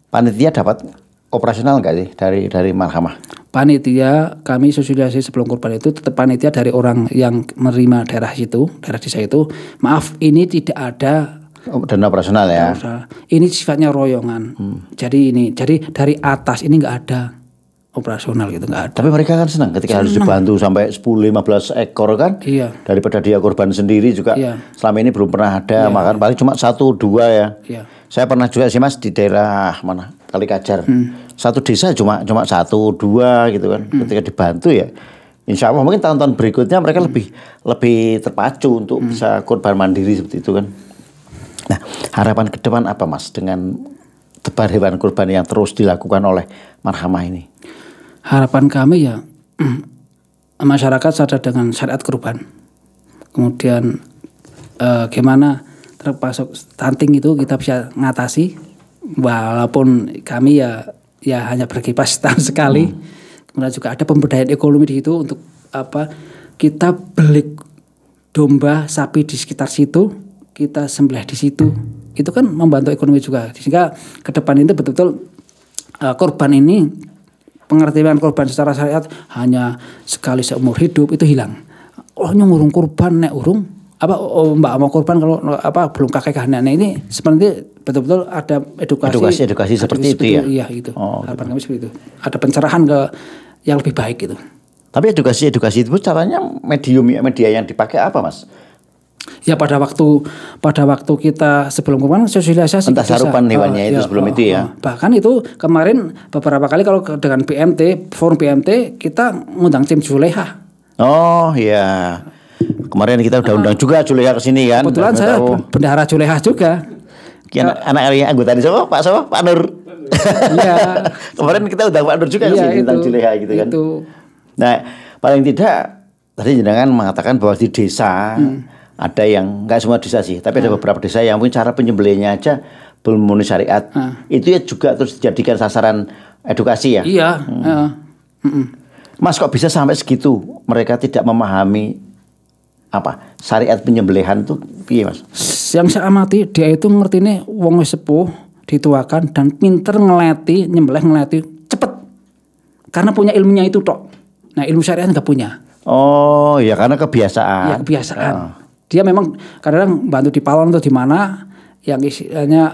panitia dapat operasional nggak sih dari Marhamah? Panitia kami sosialisasi sebelum kurban itu tetap panitia dari orang yang menerima daerah desa itu. Maaf ini tidak ada dana operasional ya. Ini sifatnya royongan. Jadi dari atas ini nggak ada operasional gitu nggak ada. Tapi mereka kan senang ketika harus dibantu sampai 10-15 ekor kan. Iya. Daripada dia korban sendiri juga. Selama ini belum pernah ada makan paling cuma 1-2 ya. Iya. Saya pernah juga sih Mas di daerah mana Kali Kajar. Satu desa cuma 1-2 gitu kan. Ketika dibantu ya Insya Allah mungkin tahun-tahun berikutnya mereka lebih terpacu untuk bisa kurban mandiri seperti itu kan. Nah, harapan ke depan apa Mas dengan tebar hewan kurban yang terus dilakukan oleh Marhamah ini? Harapan kami ya masyarakat sadar dengan syariat kurban. Kemudian gimana termasuk stunting itu kita bisa ngatasi, walaupun kami ya hanya berkipas setahun sekali. Kemudian juga ada pemberdayaan ekonomi di situ untuk kita beli domba sapi di sekitar situ, kita sembelih di situ, itu kan membantu ekonomi juga. Sehingga ke depan itu betul-betul korban ini, pengertian korban secara syariat hanya sekali seumur hidup itu hilang. Oh nyurung korban nek urung mbak mau korban kalau belum kakek nenek ini seperti betul-betul ada edukasi seperti itu ya. Iya itu. Harapan kami seperti itu. Ada pencerahan ke yang lebih baik itu. Tapi edukasi itu caranya media yang dipakai apa Mas? Ya pada waktu kita sebelum kurban sosialisasi pentasarupan hewannya itu sebelum itu ya. Bahkan itu kemarin beberapa kali kalau dengan BMT, forum BMT kita ngundang tim Juleha. Oh iya. Kemarin kita udah undang juga Juleha ke sini kan. Kebetulan saya bendahara Juleha juga. Anak anggota ini siapa? Pak Nur. Iya. Kemarin kita udah Pak Nur juga ke sini tentang Juleha gitu kan. Nah, paling tidak tadi jenengan mengatakan bahwa di desa ada yang enggak semua desa sih, tapi ada beberapa desa yang mungkin cara penyembelihnya aja belum memenuhi syariat. Itu ya juga terus dijadikan sasaran edukasi ya. Iya. Mas kok bisa sampai segitu mereka tidak memahami syariat penyembelihan tuh piye Mas? Yang saya amati dia itu ngerti nih wong sepuh dituakan dan pinter ngeleti cepet karena punya ilmunya itu tok. Nah ilmu syariat nggak punya. Oh ya karena kebiasaan. Ya kebiasaan. Dia memang kadang-kadang bantu di palon atau di mana yang istilahnya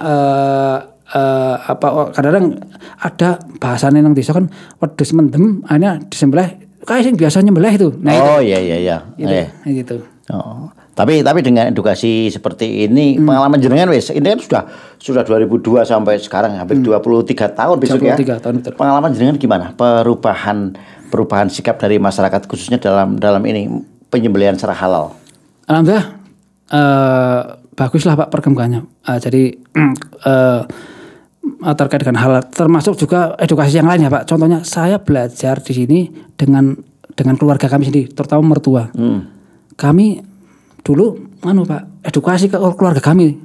kadang-kadang ada bahasanya yang desa kan wedhus mendem akhirnya disembelih kayak sing biasa nyembelih itu. Nah, iya. Gitu. Oh. Tapi dengan edukasi seperti ini pengalaman jenengan ini kan sudah 2002 sampai sekarang hampir 23 tahun besok 23 ya. Tahun, betul. Pengalaman jenengan gimana? Perubahan sikap dari masyarakat khususnya dalam ini penyembelihan secara halal. Alhamdulillah baguslah Pak perkembangannya. Jadi terkait dengan halal termasuk juga edukasi yang lain ya Pak. Contohnya saya belajar di sini dengan keluarga kami sendiri, terutama mertua. Kami dulu Pak edukasi ke keluarga kami.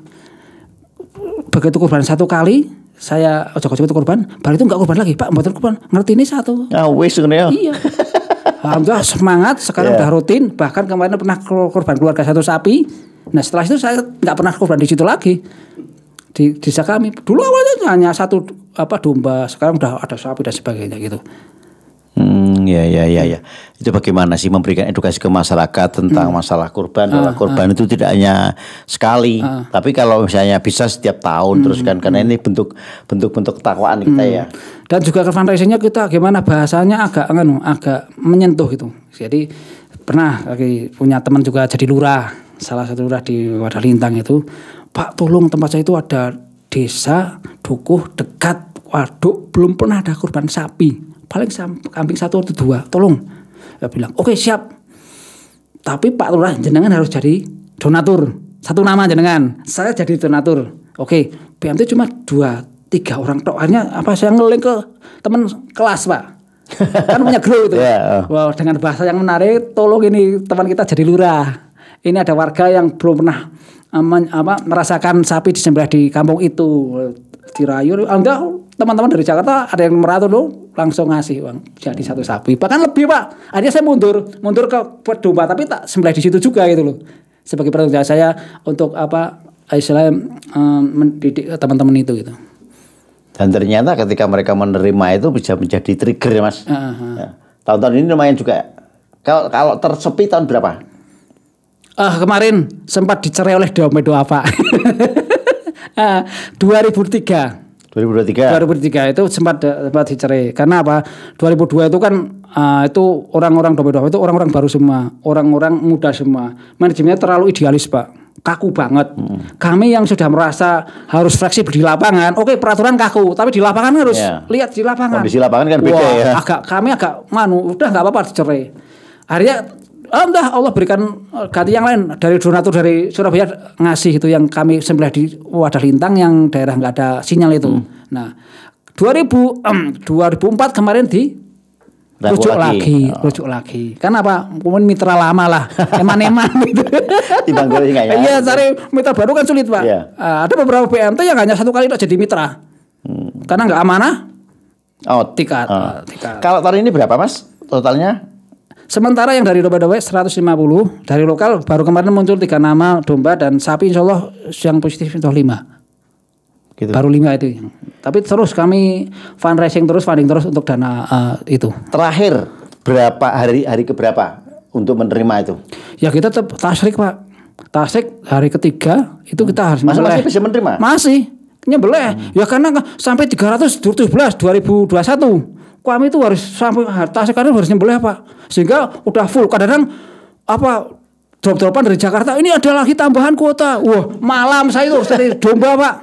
Begitu kurban satu kali saya ojok-ojok itu kurban, baru itu enggak kurban lagi Pak, mboten kurban. Ngerti ini satu. Wis ngene ya. Iya. Alhamdulillah semangat sekarang udah rutin, bahkan kemarin pernah kurban keluarga satu sapi. Nah setelah itu saya nggak pernah kurban di situ lagi di desa kami. Dulu awalnya hanya satu domba, sekarang udah ada sapi dan sebagainya gitu. Ya. Itu bagaimana sih memberikan edukasi ke masyarakat tentang masalah kurban? Bahwa kurban itu tidak hanya sekali, tapi kalau misalnya bisa setiap tahun terus kan, karena ini bentuk ketakwaan kita ya. Dan juga ke fundraisingnya kita gimana bahasanya agak menyentuh gitu. Jadi pernah punya teman juga jadi lurah, salah satu lurah di Wadah Lintang itu, Pak tolong tempat saya itu ada desa dukuh dekat waduk belum pernah ada kurban sapi. Paling kambing 1 atau 2, tolong. Saya bilang, oke siap. Tapi Pak Lurah jenengan harus jadi donatur. Satu nama jenengan, saya jadi donatur. Oke, BMT cuma 2-3 orang tok. Akhirnya saya ngeling ke teman kelas Pak. Kan punya grup itu. Wow, dengan bahasa yang menarik, tolong ini teman kita jadi lurah. Ini ada warga yang belum pernah merasakan sapi disembelih di kampung itu. Dirayu, teman-teman dari Jakarta ada yang meratur loh, langsung ngasih uang jadi satu sapi. Bahkan lebih Pak. Akhirnya saya mundur ke buat domba, tapi tak sembelih di situ juga gitu loh. Sebagai pertanggung jawab saya untuk istilahnya mendidik teman-teman itu gitu. Dan ternyata ketika mereka menerima itu bisa menjadi trigger ya Mas. Ya. Tahun-tahun ini lumayan juga. Kalau tersepi tahun berapa? Kemarin sempat dicerai oleh doa Pak. 2003 itu sempat dicerai. Karena apa? 2002 itu kan itu orang-orang doa itu orang-orang baru semua, orang-orang muda semua. Manajemennya terlalu idealis Pak, kaku banget. Kami yang sudah merasa harus fleksibel di lapangan, oke peraturan kaku, tapi di lapangan harus lihat di lapangan. Kondisi lapangan kan beda ya. Kami agak udah nggak apa-apa dicerai. akhirnya entah Allah berikan ganti yang lain dari donatur dari Surabaya ngasih itu yang kami sembelih di Wadah Lintang yang daerah nggak ada sinyal itu. Nah 2004 kemarin di rujuk lagi. Kan apa? Mungkin mitra lama lah, eman-eman gitu. Iya, cari mitra baru kan sulit, Pak. Yeah. Ada beberapa BMT yang hanya satu kali jadi mitra. Karena nggak amanah. Tiket. Kalau tahun ini berapa, Mas? Totalnya? Sementara yang dari domba-domba 150, dari lokal baru kemarin muncul 3 nama domba dan sapi, insya Allah yang positif itu 5. Gitu. Baru 5 itu. Tapi terus kami funding terus untuk dana itu. Terakhir berapa hari keberapa untuk menerima itu? Ya kita tetap tasrik, Pak. Tasrik hari ketiga itu kita harus masih bisa menerima? Masih nyembelih. Ya karena sampai 312 2021 kami itu harus sampai tasrik karena harus nyembelih, Pak. Sehingga udah full. Kadang-kadang drop-dropan dari Jakarta, ini ada lagi tambahan kuota. Wah, malam saya itu harus dari domba, Pak.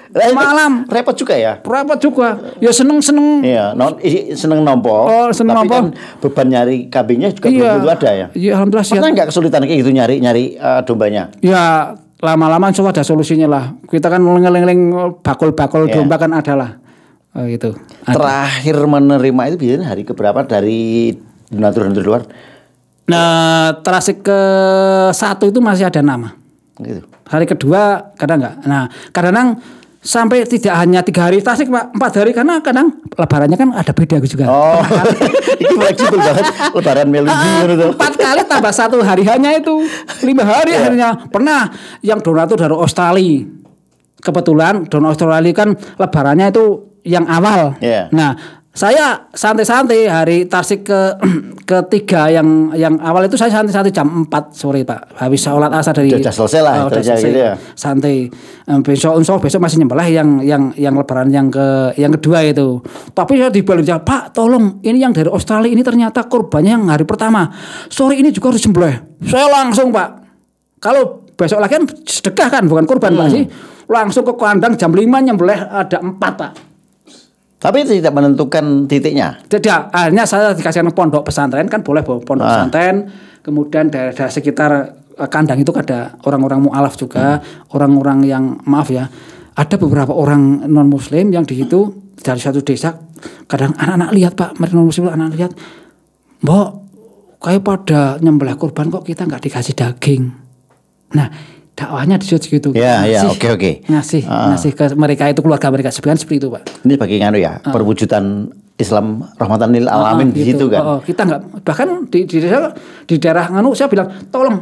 Malam repot juga ya. Repot juga. Ya seneng. Iya, seneng nompo. Oh, seneng tapi nompo. Kan beban nyari kambingnya juga belum ada ya. Iya, alhamdulillah. Pernah nggak kesulitan kayak gitu nyari dombanya? Ya lama-lama coba ada solusinya lah. Kita kan ngeling-ngeling bakul-bakul domba kan ada lah. Gitu. Terakhir menerima itu biasanya hari keberapa dari donatur luar? Nah, terasik ke 1 itu masih ada nama. Gitu. Hari kedua kadang enggak. Nah, kadang sampai tidak hanya 3 hari tasik, Pak, 4 hari karena kadang lebarannya kan ada beda juga. Oh, itu fleksibel banget lebaran Melodi gitu. 4 kali tambah 1 hari hanya itu 5 hari akhirnya. Pernah yang donatur dari Australia. Kebetulan donatur Australia kan lebarannya itu yang awal. Nah, saya santai-santai hari tarsik ketiga yang awal itu saya santai-santai jam 4 sore, Pak. Habis sholat asar dari udah selesai lah gitu ya. Santai. Besok masih nyembelih yang lebaran yang kedua itu. Tapi saya dibalik, Pak, tolong ini yang dari Australia ini ternyata korbannya yang hari pertama. Sore ini juga harus nyembelih. Saya langsung, Pak. Kalau besok lagi kan sedekah kan bukan korban, Pak sih. Langsung ke kandang jam 5 nyembelih ada 4, Pak. Tapi tidak menentukan titiknya. Tidak, akhirnya saya dikasihkan pondok pesantren kan boleh bawa pondok pesantren. Kemudian daerah sekitar kandang itu ada orang-orang mu'alaf juga, orang-orang yang maaf ya, ada beberapa orang non muslim yang di situ dari satu desa. Kadang anak-anak lihat, Pak, mereka non muslim anak lihat, Mbok, kayak pada nyembelih kurban kok kita nggak dikasih daging. Nah, dakwahnya gitu. Ya, oke. Ngasih ke mereka itu keluarga mereka seperti itu, Pak. Ini sebagai perwujudan Islam rahmatan lil alamin di situ kan. Kita enggak, bahkan di daerah saya bilang tolong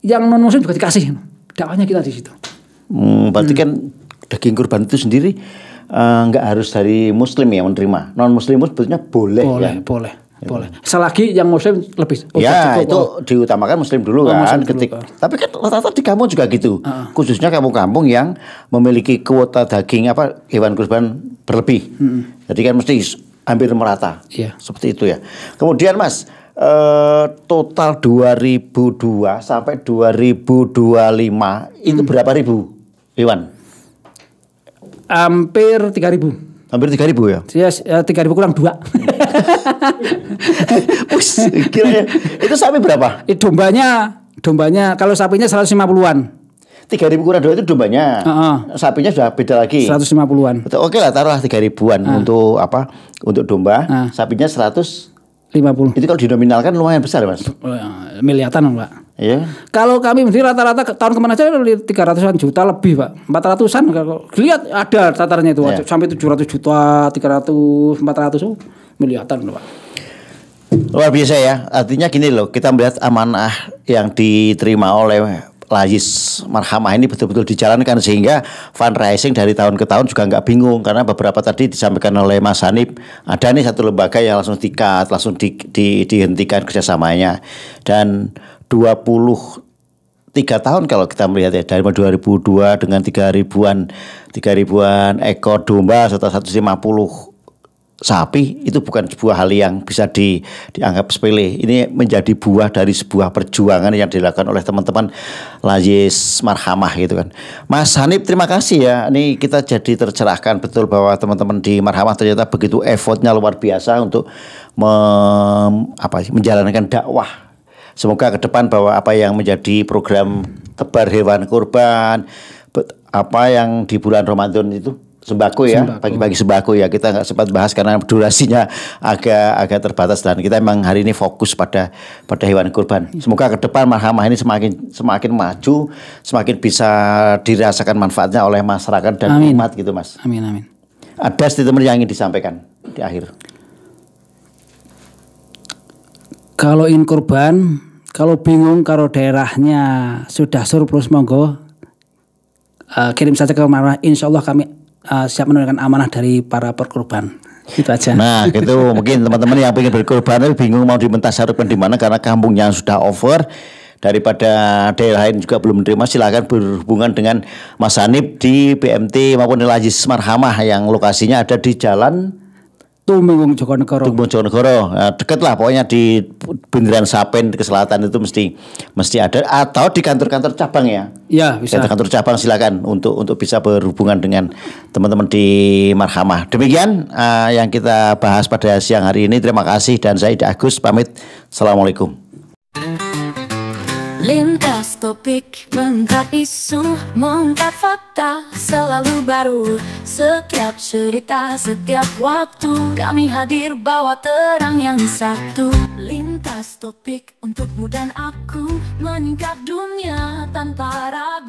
yang non muslim juga dikasih. Dakwahnya kita di situ. Berarti kan daging kurban itu sendiri enggak harus dari muslim ya menerima. Non muslim sebetulnya boleh. Boleh. Selagi yang muslim lebih. Ya, itu diutamakan muslim dulu kan. Tapi kan rata-rata di kampung juga gitu. Khususnya kampung-kampung yang memiliki kuota daging hewan kurban berlebih. Jadi kan mesti hampir merata. Iya. Seperti itu ya. Kemudian Mas, total 2002 sampai 2025 itu berapa ribu hewan? Hampir 3.000. Hampir 3.000 ya? Ya, 3.000 kurang 2. Gila ya. Itu sapi berapa? Dombanya kalau sapinya 150-an. 3.000 kurang 2 itu dombanya. Sapinya sudah beda lagi. 150-an. Oke lah, taruhlah 3.000-an untuk untuk domba. Sapinya 150. Itu kalau dinominalkan lumayan besar, Mas. Miliatan, Pak. Iya. Kalau kami rata-rata tahun kemarin aja 300-an juta lebih, Pak. 400-an kalau lihat ada tatarannya itu sampai 700 juta, 300, 400 miliatan, Pak. Luar biasa ya. Artinya gini loh, kita melihat amanah yang diterima oleh Lajis Marhamah ini betul-betul dijalankan sehingga fundraising dari tahun ke tahun juga nggak bingung karena beberapa tadi disampaikan oleh Mas Hanif ada nih satu lembaga yang langsung langsung dihentikan kerjasamanya dan 23 tahun kalau kita melihat ya dari 2002 dengan 3.000-an ekor domba serta 150 sapi itu bukan sebuah hal yang bisa dianggap sepele. Ini menjadi buah dari sebuah perjuangan yang dilakukan oleh teman-teman Layis Marhamah gitu kan. Mas Hanif, terima kasih ya. Ini kita jadi tercerahkan betul bahwa teman-teman di Marhamah ternyata begitu effortnya luar biasa untuk menjalankan dakwah. Semoga ke depan bahwa apa yang menjadi program tebar hewan kurban, apa yang di bulan Ramadan itu sembako ya, bagi-bagi sembako ya, kita nggak sempat bahas karena durasinya agak terbatas dan kita memang hari ini fokus pada hewan kurban. Semoga ke depan Marhamah ini semakin maju, semakin bisa dirasakan manfaatnya oleh masyarakat dan umat gitu Mas. Amin amin. Ada statement yang ingin disampaikan di akhir? Kalau ingin kurban, kalau bingung kalau daerahnya sudah surplus monggo kirim saja ke Marhamah. Insya Allah kami siap menunaikan amanah dari para perkurban. Itu aja. Nah, gitu mungkin teman-teman yang ingin berkurban bingung mau dimentasarupkan di mana karena kampungnya sudah over, daripada daerah lain juga belum menerima, silakan berhubungan dengan Mas Hanif di BMT maupun di Layis Marhamah yang lokasinya ada di Jalan Tumenggung Jogonegoro. Deket lah pokoknya di Bundaran Sapen ke selatan itu mesti ada, atau di kantor-kantor cabang ya. Ya, bisa. Kantor cabang silakan untuk bisa berhubungan dengan teman-teman di Marhamah. Demikian yang kita bahas pada siang hari ini. Terima kasih dan saya Ida Agus pamit. Assalamualaikum. Lintas topik, mengangkat isu, mengangkat fakta, selalu baru. Setiap cerita, setiap waktu, kami hadir bawa terang yang satu. Lintas topik, untukmu dan aku, meningkat dunia tanpa ragu.